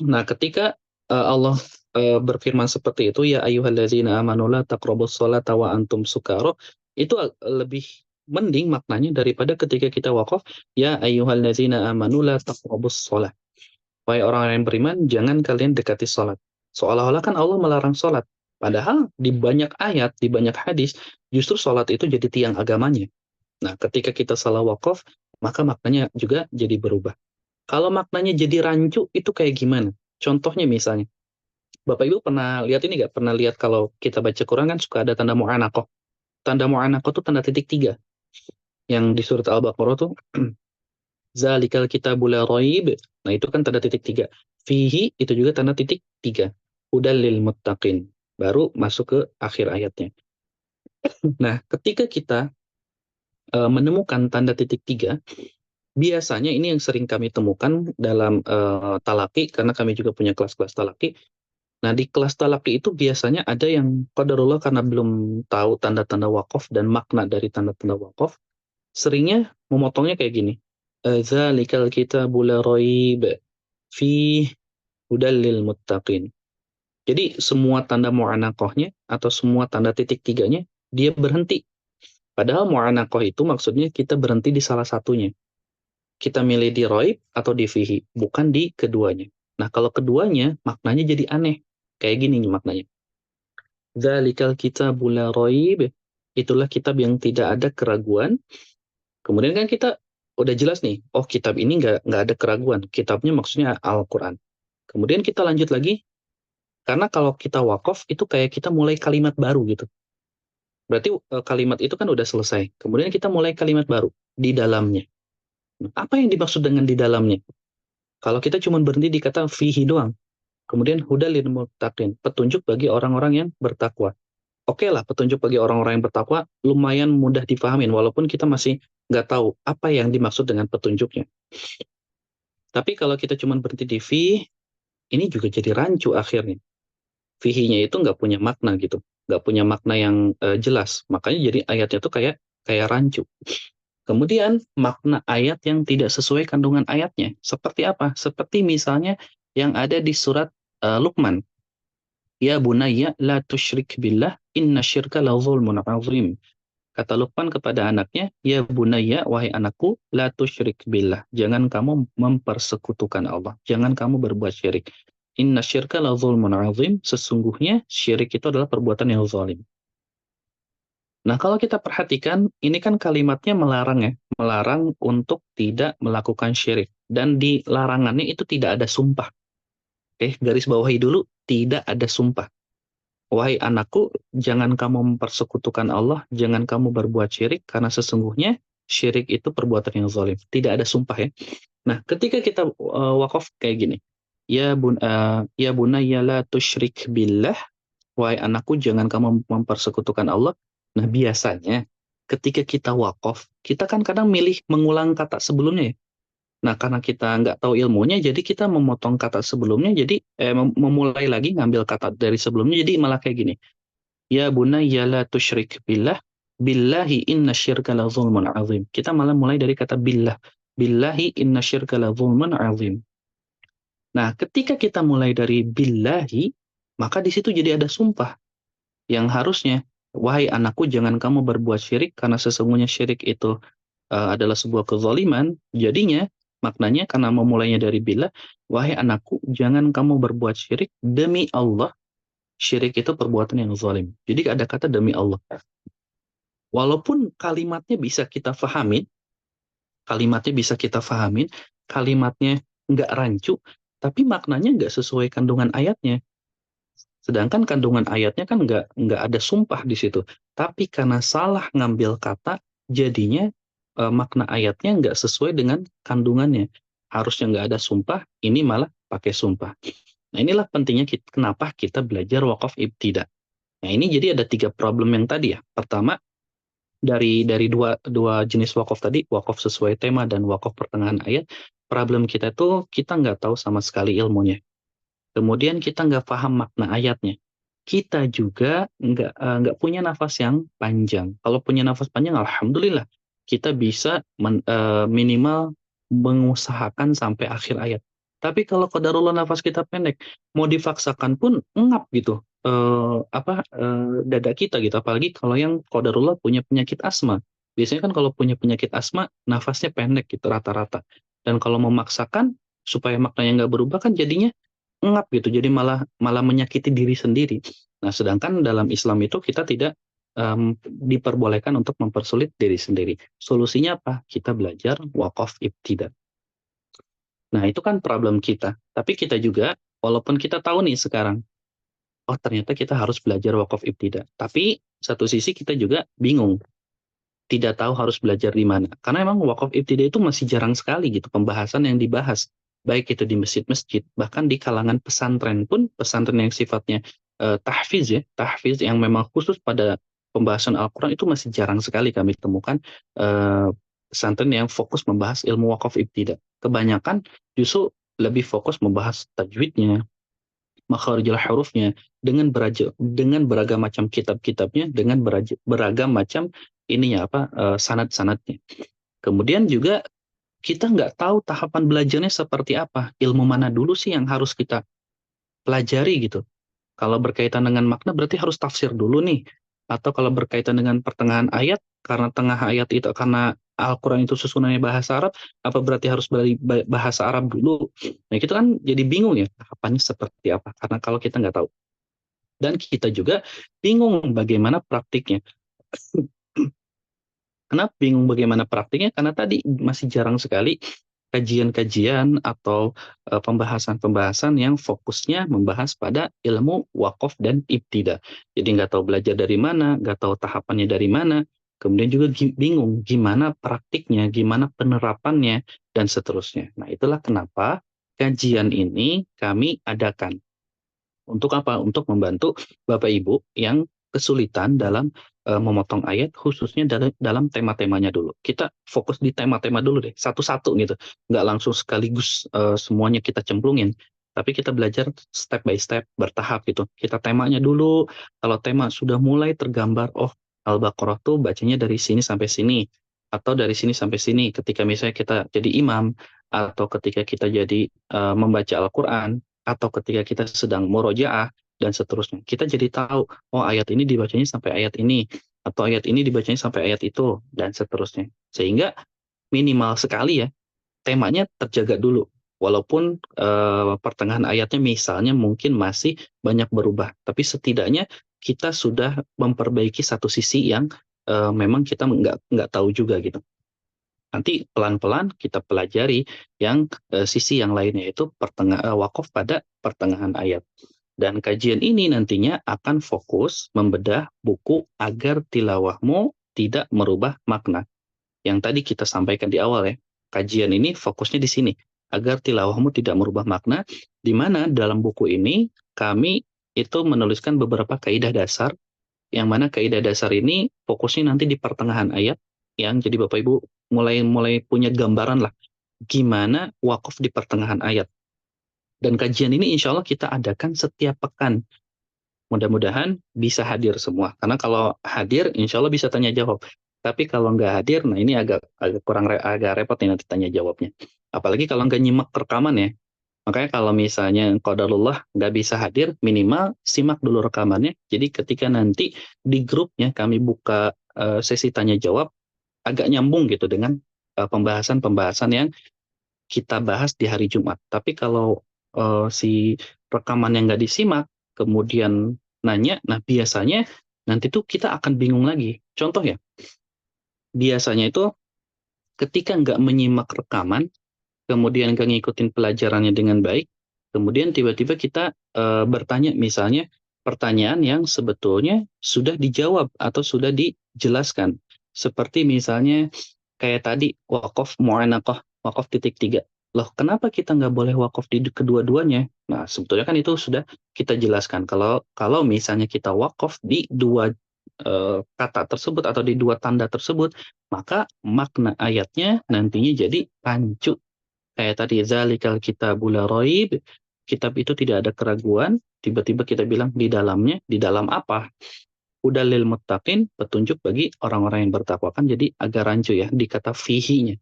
Nah, ketika Allah berfirman seperti itu, ya ayyuhalladzina amanu la taqrabus sholata wa antum sukara, itu lebih mending maknanya daripada ketika kita wakaf, ya ayyuhalladzina amanu la taqrabus sholat. Wahai orang yang beriman, jangan kalian dekati sholat. Seolah-olah kan Allah melarang sholat. Padahal di banyak ayat, di banyak hadis, justru sholat itu jadi tiang agamanya. Nah, ketika kita salah wakaf, maka maknanya juga jadi berubah. Kalau maknanya jadi rancu, itu kayak gimana? Contohnya misalnya, Bapak Ibu pernah lihat ini nggak? Pernah lihat kalau kita baca Quran kan suka ada tanda mu'anaqah. Tanda mu'anaqah itu tanda titik tiga. Yang di surat Al-Baqarah tuh, Zalikal kitabu la raib. Nah, itu kan tanda titik tiga. Fihi itu juga tanda titik tiga. Hudal lil muttaqin. Baru masuk ke akhir ayatnya. Nah, ketika kita menemukan tanda titik tiga, biasanya ini yang sering kami temukan dalam talaki, karena kami juga punya kelas-kelas talaki. Nah, di kelas talaki itu biasanya ada yang qadarullah karena belum tahu tanda-tanda wakaf dan makna dari tanda-tanda wakaf, seringnya memotongnya kayak gini. Zalikal kitabu la raib fi hudal lil muttaqin. Jadi semua tanda mu'anaqahnya atau semua tanda titik tiganya dia berhenti. Padahal mu'anaqah itu maksudnya kita berhenti di salah satunya. Kita milih di raib atau di fihi, bukan di keduanya. Nah, kalau keduanya maknanya jadi aneh. Kayak gini nih maknanya. Dzalikal kitabu la raib. Itulah kitab yang tidak ada keraguan. Kemudian kan kita udah jelas nih, oh kitab ini nggak ada keraguan. Kitabnya maksudnya Al-Quran. Kemudian kita lanjut lagi, karena kalau kita wakaf itu kayak kita mulai kalimat baru gitu. Berarti kalimat itu kan udah selesai. Kemudian kita mulai kalimat baru di dalamnya. Nah, apa yang dimaksud dengan di dalamnya? Kalau kita cuma berhenti di kata fihi doang. Kemudian hudal lil muttaqin, petunjuk bagi orang-orang yang bertakwa. Oke lah, petunjuk bagi orang-orang yang bertakwa lumayan mudah dipahamin, walaupun kita masih nggak tahu apa yang dimaksud dengan petunjuknya. Tapi kalau kita cuma berhenti di fi, ini juga jadi rancu akhirnya. Fihinya itu nggak punya makna gitu, nggak punya makna yang jelas. Makanya jadi ayatnya tuh kayak kayak rancu. Kemudian makna ayat yang tidak sesuai kandungan ayatnya. Seperti apa? Seperti misalnya yang ada di surat Luqman. Ya bunayya la tusyrik billah inna syirka la zulmun azim. Kata Luqman kepada anaknya, ya bunayya, wahai anakku, la tusyrik billah. Jangan kamu mempersekutukan Allah. Jangan kamu berbuat syirik. Inna syirka la zulmun azim. Sesungguhnya syirik itu adalah perbuatan yang zalim. Nah, kalau kita perhatikan, ini kan kalimatnya melarang ya. Melarang untuk tidak melakukan syirik. Dan di larangannya itu tidak ada sumpah. Oke, garis bawahi dulu, tidak ada sumpah. Wahai anakku, jangan kamu mempersekutukan Allah, jangan kamu berbuat syirik, karena sesungguhnya syirik itu perbuatan yang zalim. Tidak ada sumpah ya. Nah, ketika kita wakaf kayak gini, ya bunayya la tusyrik billah, wahai anakku, jangan kamu mempersekutukan Allah. Nah, biasanya ketika kita wakaf, kita kan kadang milih mengulang kata sebelumnya ya. Nah, karena kita nggak tahu ilmunya, jadi kita memotong kata sebelumnya, jadi memulai lagi ngambil kata dari sebelumnya, jadi malah kayak gini. Ya bunayya la tusyrik billah, billahi inna syirka la zulmun azim. Kita malah mulai dari kata billah. Billahi inna syirka la zulmun azim. Nah, ketika kita mulai dari billahi, maka di situ jadi ada sumpah yang harusnya, wahai anakku jangan kamu berbuat syirik karena sesungguhnya syirik itu adalah sebuah kezaliman. Jadinya maknanya karena memulainya dari billah, wahai anakku jangan kamu berbuat syirik demi Allah. Syirik itu perbuatan yang zalim. Jadi ada kata demi Allah. Walaupun kalimatnya bisa kita fahamin, kalimatnya nggak rancu, tapi maknanya nggak sesuai kandungan ayatnya. Sedangkan kandungan ayatnya kan nggak ada sumpah di situ. Tapi karena salah ngambil kata, jadinya makna ayatnya nggak sesuai dengan kandungannya. harusnya nggak ada sumpah, ini malah pakai sumpah. Nah inilah pentingnya kenapa kita belajar wakaf ibtida. Nah ini jadi ada 3 problem yang tadi ya. Pertama, dari dua jenis wakaf tadi, wakaf sesuai tema dan wakaf pertengahan ayat, problem kita tuh kita nggak tahu sama sekali ilmunya. Kemudian kita nggak paham makna ayatnya. Kita juga nggak punya nafas yang panjang. Kalau punya nafas panjang, alhamdulillah kita bisa minimal mengusahakan sampai akhir ayat. Tapi kalau qadarullah nafas kita pendek, mau dipaksakan pun engap gitu. Dada kita gitu. Apalagi kalau yang qadarullah punya penyakit asma. Biasanya kan kalau punya penyakit asma, nafasnya pendek gitu rata-rata. Dan kalau memaksakan supaya maknanya nggak berubah kan jadinya ngap gitu, jadi malah malah menyakiti diri sendiri. Nah, sedangkan dalam Islam itu kita tidak diperbolehkan untuk mempersulit diri sendiri. Solusinya apa? Kita belajar wakaf ibtida. Nah, itu kan problem kita. Tapi kita juga, walaupun kita tahu nih sekarang, oh ternyata kita harus belajar wakaf ibtida. Tapi satu sisi kita juga bingung, tidak tahu harus belajar di mana. Karena emang wakaf ibtida itu masih jarang sekali gitu pembahasan yang dibahas. Baik itu di masjid-masjid, bahkan di kalangan pesantren pun, pesantren yang sifatnya tahfiz ya, tahfiz yang memang khusus pada pembahasan Al-Quran itu masih jarang sekali kami temukan pesantren yang fokus membahas ilmu wakaf ibtida. Kebanyakan justru lebih fokus membahas tajwidnya, makharijul hurufnya, dengan beragam macam kitab-kitabnya, dengan beragam macam ininya sanad-sanadnya. Kemudian juga kita nggak tahu tahapan belajarnya seperti apa, ilmu mana dulu sih yang harus kita pelajari gitu. Kalau berkaitan dengan makna berarti harus tafsir dulu nih. Atau kalau berkaitan dengan pertengahan ayat, karena tengah ayat itu karena Al-Quran itu susunannya bahasa Arab, apa berarti harus bahasa Arab dulu? Nah itu kan jadi bingung ya, tahapannya seperti apa. Karena kalau kita nggak tahu. Dan kita juga bingung bagaimana praktiknya. Kenapa bingung bagaimana praktiknya? Karena tadi masih jarang sekali kajian-kajian atau pembahasan-pembahasan yang fokusnya membahas pada ilmu wakaf dan ibtida. Jadi nggak tahu belajar dari mana, nggak tahu tahapannya dari mana, kemudian juga bingung gimana praktiknya, gimana penerapannya, dan seterusnya. Nah itulah kenapa kajian ini kami adakan. Untuk apa? Untuk membantu Bapak Ibu yang kesulitan dalam memotong ayat, khususnya dalam tema-temanya dulu. Kita fokus di tema-tema dulu deh, satu-satu gitu. Nggak langsung sekaligus semuanya kita cemplungin. Tapi kita belajar step by step, bertahap gitu. Kita temanya dulu, kalau tema sudah mulai tergambar, oh Al-Baqarah tuh bacanya dari sini sampai sini, atau dari sini sampai sini. Ketika misalnya kita jadi imam, atau ketika kita jadi membaca Al-Quran, atau ketika kita sedang murojaah dan seterusnya. Kita jadi tahu, oh ayat ini dibacanya sampai ayat ini, atau ayat ini dibacanya sampai ayat itu, dan seterusnya. Sehingga minimal sekali ya, temanya terjaga dulu. Walaupun pertengahan ayatnya misalnya mungkin masih banyak berubah. Tapi setidaknya kita sudah memperbaiki satu sisi yang memang kita nggak tahu juga gitu. Nanti pelan-pelan kita pelajari yang sisi yang lainnya, yaitu wakaf pada pertengahan ayat. Dan kajian ini nantinya akan fokus membedah buku agar tilawahmu tidak merubah makna. Yang tadi kita sampaikan di awal ya, kajian ini fokusnya di sini, agar tilawahmu tidak merubah makna, di mana dalam buku ini kami itu menuliskan beberapa kaidah dasar, yang mana kaidah dasar ini fokusnya nanti di pertengahan ayat, yang jadi Bapak Ibu mulai punya gambaran lah gimana wakaf di pertengahan ayat. Dan kajian ini insya Allah kita adakan setiap pekan. Mudah-mudahan bisa hadir semua. Karena kalau hadir insya Allah bisa tanya jawab. Tapi kalau nggak hadir, nah ini agak agak repot nih nanti tanya jawabnya. Apalagi kalau nggak nyimak rekaman ya. Makanya kalau misalnya qadarullah nggak bisa hadir, minimal simak dulu rekamannya. Jadi ketika nanti di grupnya kami buka sesi tanya jawab, agak nyambung gitu dengan pembahasan-pembahasan yang kita bahas di hari Jumat. Tapi kalau si rekaman yang nggak disimak, kemudian nanya, nah biasanya nanti tuh kita akan bingung lagi. Contoh ya, biasanya itu ketika nggak menyimak rekaman, kemudian nggak ngikutin pelajarannya dengan baik, kemudian tiba-tiba kita bertanya misalnya pertanyaan yang sebetulnya sudah dijawab atau sudah dijelaskan. Seperti misalnya kayak tadi wakaf mu'anaqah, wakaf titik tiga. Loh, kenapa kita nggak boleh wakaf di kedua-duanya? Nah, sebetulnya kan itu sudah kita jelaskan. Kalau misalnya kita wakaf di dua kata tersebut atau di dua tanda tersebut, maka makna ayatnya nantinya jadi rancu. Kayak tadi, zalikal kitabul la raib, kitab itu tidak ada keraguan, tiba-tiba kita bilang di dalamnya, di dalam apa? Hudal lil muttaqin, petunjuk bagi orang-orang yang bertakwa. Kan jadi agak rancu ya di kata fihinya.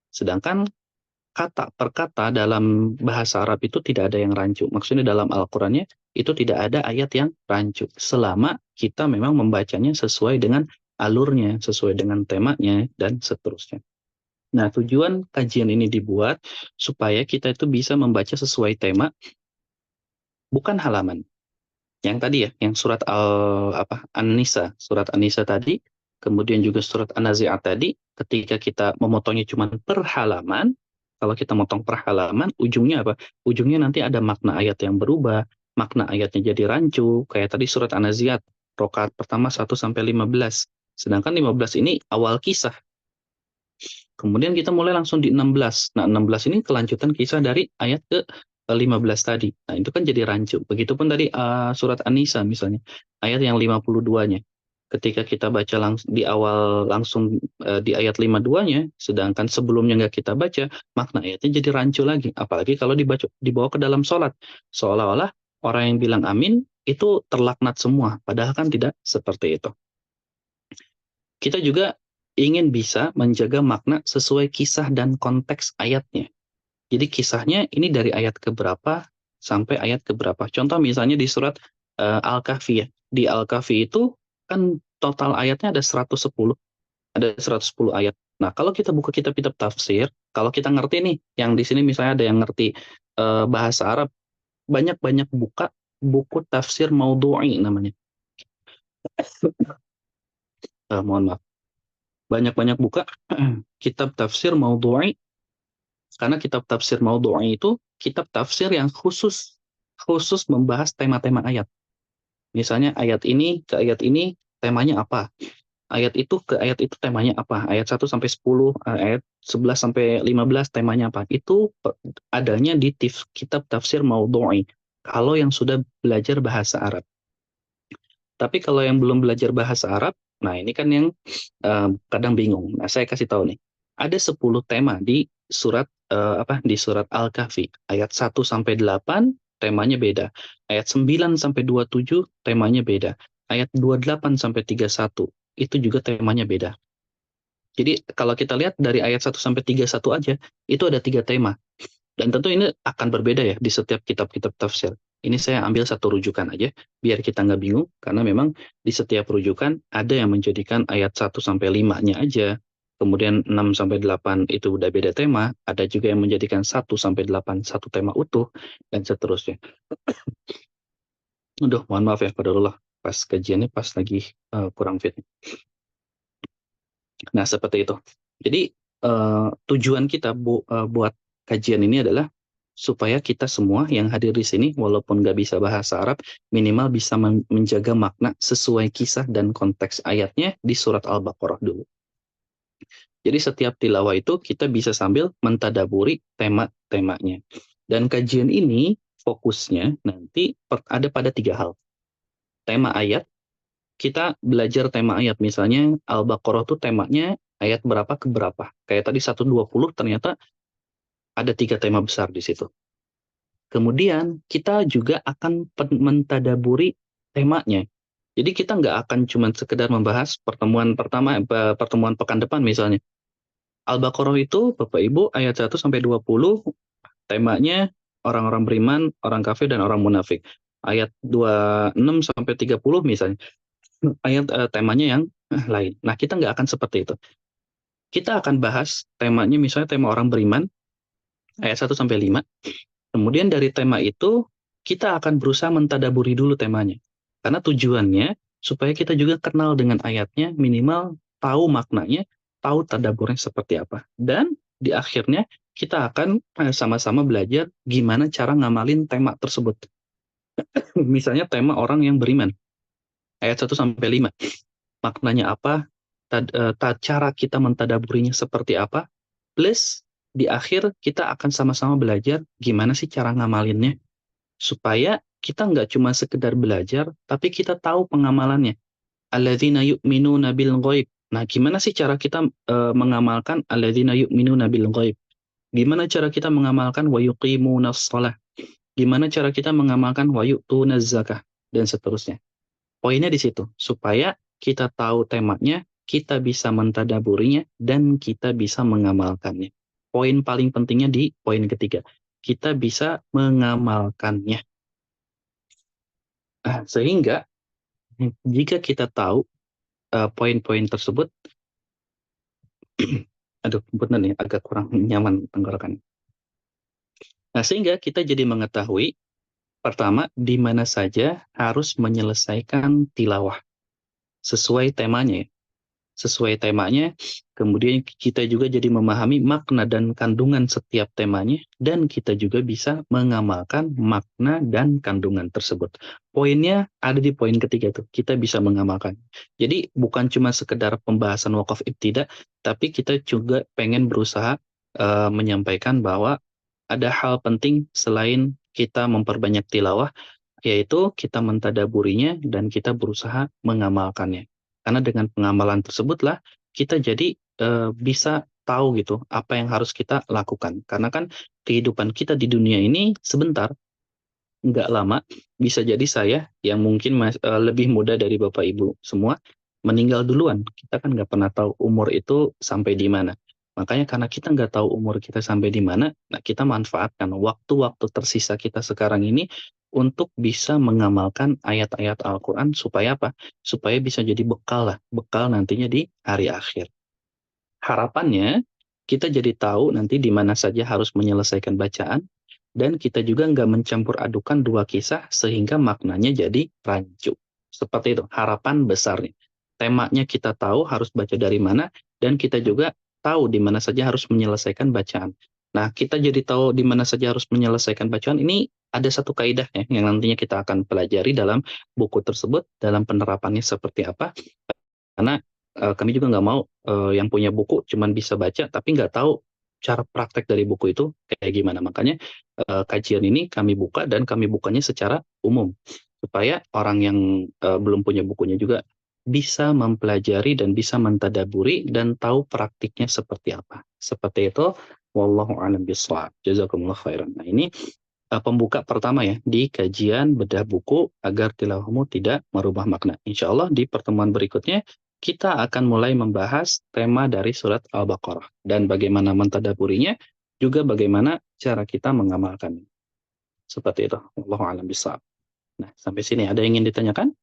Sedangkan kata per kata dalam bahasa Arab itu tidak ada yang rancu. Maksudnya dalam Al-Qur'annya itu tidak ada ayat yang rancu. Selama kita memang membacanya sesuai dengan alurnya, sesuai dengan temanya, dan seterusnya. Nah, tujuan kajian ini dibuat supaya kita itu bisa membaca sesuai tema, bukan halaman. Yang tadi ya, yang surat An-Nisa, surat An-Nisa tadi, kemudian juga surat An-Nazi'at tadi, ketika kita memotongnya cuma per halaman, kalau kita motong per halaman, ujungnya apa? Ujungnya nanti ada makna ayat yang berubah, makna ayatnya jadi rancu, kayak tadi surat An-Nazi'at, rakaat pertama 1 sampai 15. Sedangkan 15 ini awal kisah. Kemudian kita mulai langsung di 16. Nah, 16 ini kelanjutan kisah dari ayat ke 15 tadi. Nah, itu kan jadi rancu. Begitupun tadi surat An-Nisa misalnya, ayat yang 52-nya. Ketika kita baca di awal langsung di ayat 52-nya, sedangkan sebelumnya nggak kita baca, makna ayatnya jadi rancu lagi. Apalagi kalau dibawa ke dalam sholat. Seolah-olah orang yang bilang amin itu terlaknat semua. Padahal kan tidak seperti itu. Kita juga ingin bisa menjaga makna sesuai kisah dan konteks ayatnya. Jadi kisahnya ini dari ayat keberapa sampai ayat keberapa. Contoh misalnya di surat Al-Kahfi ya. Di Al-Kahfi itu kan total ayatnya ada 110. Ada 110 ayat. Nah, kalau kita buka kitab-kitab tafsir, kalau kita ngerti nih, yang di sini misalnya ada yang ngerti bahasa Arab, banyak-banyak buka buku tafsir maudhu'i namanya. Mohon maaf. Banyak-banyak buka kitab tafsir maudhu'i, karena kitab tafsir maudhu'i itu kitab tafsir yang khusus membahas tema-tema ayat. Misalnya ayat ini ke ayat ini temanya apa? Ayat itu ke ayat itu temanya apa? Ayat 1 sampai 10, ayat 11 sampai 15 temanya apa? Itu adanya di kitab tafsir maudhu'i. Kalau yang sudah belajar bahasa Arab. Tapi kalau yang belum belajar bahasa Arab, nah ini kan yang kadang bingung. Nah, saya kasih tahu nih. Ada 10 tema di surat di surat Al-Kahfi. Ayat 1 sampai 8 temanya beda. Ayat 9 sampai 27 temanya beda. Ayat 28 sampai 31 itu juga temanya beda. Jadi kalau kita lihat dari ayat 1 sampai 31 aja, itu ada 3 tema. Dan tentu ini akan berbeda ya di setiap kitab-kitab tafsir. Ini saya ambil satu rujukan aja, biar kita nggak bingung, karena memang di setiap rujukan ada yang menjadikan ayat 1 sampai 5-nya aja, kemudian 6 sampai 8 itu udah beda tema, ada juga yang menjadikan 1 sampai 8 satu tema utuh, dan seterusnya. Aduh, mohon maaf ya, Qadarullah, pas kajiannya pas lagi kurang fit. Nah, seperti itu. Jadi, tujuan kita buat kajian ini adalah supaya kita semua yang hadir di sini, walaupun nggak bisa bahasa Arab, minimal bisa menjaga makna sesuai kisah dan konteks ayatnya di surat Al-Baqarah dulu. Jadi setiap tilawah itu kita bisa sambil mentadaburi tema-temanya. Dan kajian ini fokusnya nanti ada pada 3 hal. Tema ayat, kita belajar tema ayat. Misalnya Al-Baqarah itu temanya ayat berapa ke berapa. Kayak tadi 120 ternyata ada 3 tema besar di situ. Kemudian kita juga akan mentadaburi temanya. Jadi kita nggak akan cuma sekedar membahas pertemuan pertama, pertemuan pekan depan misalnya. Al-Baqarah itu Bapak Ibu ayat 1 sampai 20 temanya orang-orang beriman, orang kafir dan orang munafik. Ayat 26 sampai 30 misalnya ayat temanya yang lain. Nah, kita nggak akan seperti itu. Kita akan bahas temanya misalnya tema orang beriman ayat 1 sampai 5. Kemudian dari tema itu, kita akan berusaha mentadaburi dulu temanya. Karena tujuannya, supaya kita juga kenal dengan ayatnya, minimal tahu maknanya, tahu tadaburnya seperti apa. Dan di akhirnya, kita akan sama-sama belajar gimana cara ngamalin tema tersebut. Misalnya tema orang yang beriman, ayat 1 sampai 5. Maknanya apa, cara kita mentadaburinya seperti apa, plus di akhir kita akan sama-sama belajar gimana sih cara ngamalinnya, supaya kita nggak cuma sekedar belajar, tapi kita tahu pengamalannya. Alladzina yu'minuna bil ghaib. Nah, gimana sih cara kita mengamalkan alladzina yu'minuna bil ghaib? Gimana cara kita mengamalkan wa yuqimunas shalah? Gimana cara kita mengamalkan wa yu'tunaz zakah dan seterusnya. Poinnya di situ, supaya kita tahu temanya, kita bisa mentadaburinya, dan kita bisa mengamalkannya. Poin paling pentingnya di poin ketiga, kita bisa mengamalkannya. Sehingga jika kita tahu poin-poin tersebut, aduh, benar nih, agak kurang nyaman tenggorokan. Nah, sehingga kita jadi mengetahui, pertama, di mana saja harus menyelesaikan tilawah sesuai temanya. Sesuai temanya, kemudian kita juga jadi memahami makna dan kandungan setiap temanya, dan kita juga bisa mengamalkan makna dan kandungan tersebut. Poinnya ada di poin ketiga tuh, kita bisa mengamalkan. Jadi bukan cuma sekedar pembahasan wakaf ibtidah, tapi kita juga pengen berusaha menyampaikan bahwa ada hal penting selain kita memperbanyak tilawah, yaitu kita mentadaburinya dan kita berusaha mengamalkannya. Karena dengan pengamalan tersebutlah kita jadi bisa tahu gitu apa yang harus kita lakukan. Karena kan kehidupan kita di dunia ini sebentar, nggak lama. Bisa jadi saya yang mungkin lebih muda dari Bapak Ibu semua meninggal duluan. Kita kan nggak pernah tahu umur itu sampai di mana. Makanya karena kita nggak tahu umur kita sampai di mana, nah kita manfaatkan waktu-waktu tersisa kita sekarang ini untuk bisa mengamalkan ayat-ayat Al-Quran supaya apa? Supaya bisa jadi bekal lah, bekal nantinya di hari akhir. Harapannya kita jadi tahu nanti di mana saja harus menyelesaikan bacaan, dan kita juga nggak mencampur adukan dua kisah sehingga maknanya jadi rancu. Seperti itu harapan besarnya. Temanya kita tahu harus baca dari mana, dan kita juga tahu di mana saja harus menyelesaikan bacaan. Nah, kita jadi tahu di mana saja harus menyelesaikan bacaan, ini ada satu kaidahnya yang nantinya kita akan pelajari dalam buku tersebut, dalam penerapannya seperti apa. Karena kami juga nggak mau yang punya buku cuman bisa baca tapi nggak tahu cara praktek dari buku itu kayak gimana. Makanya kajian ini kami buka, dan kami bukanya secara umum supaya orang yang belum punya bukunya juga bisa mempelajari dan bisa mentadaburi dan tahu praktiknya seperti apa. Seperti itu. Wallahu a'lam bishawab. Jazakumullah khairan. Nah, ini pembuka pertama ya di kajian bedah buku agar tilawahmu tidak merubah makna. Insya Allah di pertemuan berikutnya kita akan mulai membahas tema dari surat Al-Baqarah dan bagaimana mentadaburinya, juga bagaimana cara kita mengamalkannya. Seperti itu. Wallahu a'lam bishawab. Nah, sampai sini ada yang ingin ditanyakan?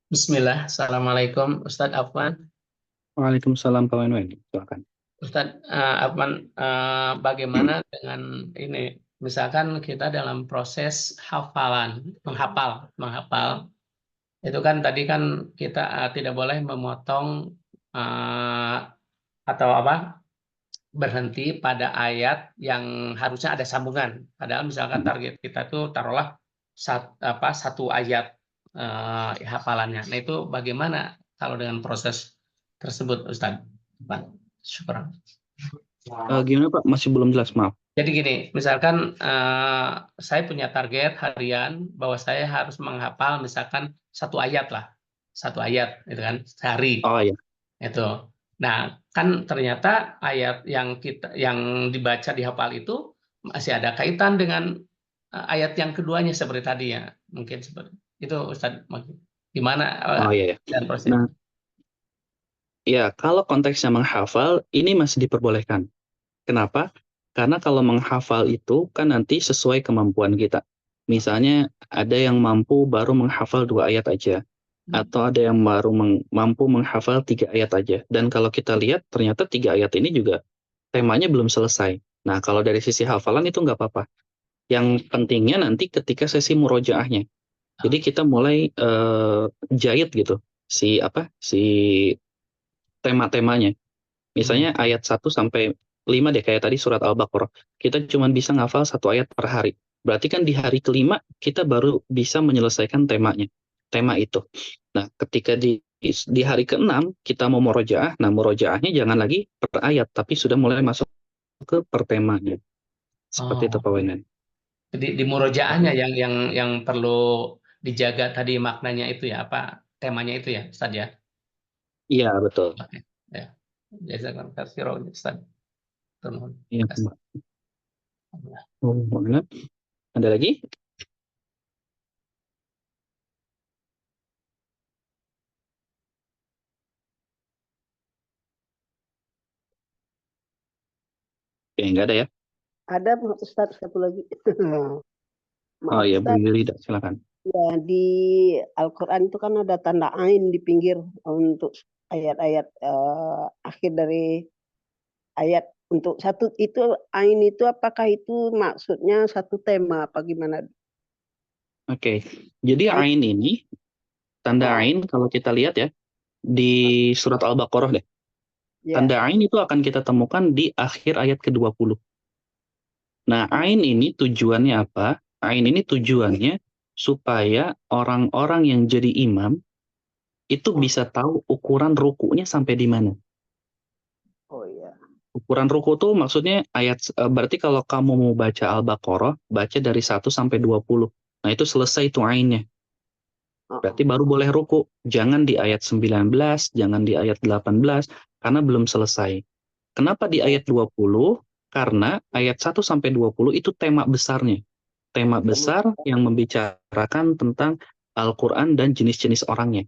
Bismillah, Assalamualaikum Ustadz Afwan.
Waalaikumsalam Pak Wenwen. Silakan.
Ustadz Afwan, bagaimana dengan ini? Misalkan kita dalam proses hafalan, menghafal, itu kan tadi kan kita tidak boleh memotong atau berhenti pada ayat yang harusnya ada sambungan. Padahal misalkan target kita tuh taruhlah satu ayat hafalannya. Nah, itu bagaimana kalau dengan proses tersebut, Ustadz? Pak, syukur.
Gimana Pak? Masih belum jelas, maaf.
Jadi gini, misalkan saya punya target harian bahwa saya harus menghafal misalkan satu ayat, gitu kan, sehari.
Oh iya.
Itu. Nah, kan ternyata ayat yang dibaca dihafal itu masih ada kaitan dengan ayat yang keduanya seperti tadi ya. Mungkin seperti itu, Ustadz. Gimana
Oh iya, iya.
dan proses?
Nah, ya kalau konteksnya menghafal ini masih diperbolehkan. Kenapa? Karena kalau menghafal itu kan nanti sesuai kemampuan kita. Misalnya ada yang mampu baru menghafal 2 ayat aja, atau ada yang baru mampu menghafal 3 ayat aja. Dan kalau kita lihat ternyata 3 ayat ini juga temanya belum selesai. Nah, kalau dari sisi hafalan itu nggak apa-apa. Yang pentingnya nanti ketika sesi murojaahnya. Jadi kita mulai jahit gitu si tema-temanya. Misalnya ayat 1 sampai 5 deh, kayak tadi surat Al-Baqarah. Kita cuma bisa ngafal 1 ayat per hari. Berarti kan di hari kelima kita baru bisa menyelesaikan temanya. Tema itu. Nah, ketika di di hari ke-6 kita mau murojaah. Nah, murojaahnya jangan lagi per ayat, tapi sudah mulai masuk ke per temanya. Seperti itu
Oh,
Pak Wenan.
di murojaahnya yang perlu dijaga tadi maknanya itu ya, apa temanya itu ya, Ustaz ya?
Iya, betul.
Oke, ya. Jazakallahu khairan, Ustaz. Turun.
Iya, Pak. Oh, Pak Wenan. Ada lagi? Oke, nggak ada ya?
Ada Ustaz satu lagi.
Oh
Maaf
iya, Bu
Ustaz,
Yulida, silakan.
ya di Al-Quran itu kan ada tanda ain di pinggir untuk ayat-ayat akhir dari ayat untuk satu itu ain itu apakah itu maksudnya satu tema apa gimana?
Oke, jadi
Ain,
ain ini, tanda
oh,
ain kalau kita lihat ya, di surat Al-Baqarah deh.
ya,
Tanda ain itu akan kita temukan di akhir ayat ke-20. Nah, ain ini tujuannya apa? Ain ini tujuannya supaya orang-orang yang jadi imam itu
oh,
bisa tahu ukuran rukunya sampai di mana.
oh ya,
Ukuran ruku tuh maksudnya berarti kalau kamu mau baca Al-Baqarah, baca dari 1 sampai 20. Nah, itu selesai itu ainnya.
oh,
Berarti baru boleh ruku. Jangan di ayat 19, jangan di ayat 18, karena belum selesai. Kenapa di
oh,
ayat 20? Karena ayat 1 sampai 20 itu tema besarnya. Tema
tema,
besar yang membicarakan tentang Al-Quran dan jenis-jenis orangnya.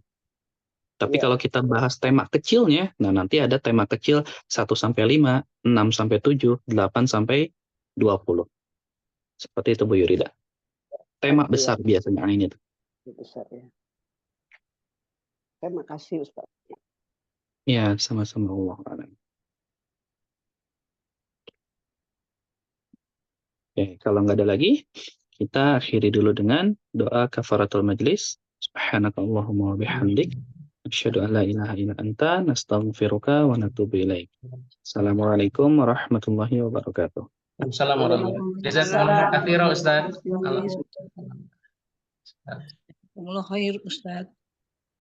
Tapi
ya,
kalau kita bahas tema kecilnya, nah nanti ada tema kecil 1 sampai 5, 6 sampai 7, 8 sampai 20. Seperti itu Bu Yurida. Tema
oke ya,
besar biasanya ini tuh.
itu besar ya. Terima kasih Ustaz.
Ya, sama-sama Allah a'lam. Oke, kalau nggak ada lagi, kita akhiri dulu dengan doa kafaratul majlis. Subhanakallahumma wa bihamdik. Asyhadu an la ilaha illa anta, nastaghfiruka wa natubu ilaik. Assalamualaikum warahmatullahi wabarakatuh.
Assalamualaikum warahmatullahi wabarakatuh. Jazakallahu
Waalaikumsalam
khairan, Ustaz.
warahmatullahi wabarakatuh.
Allah.
Allah khair Ustaz.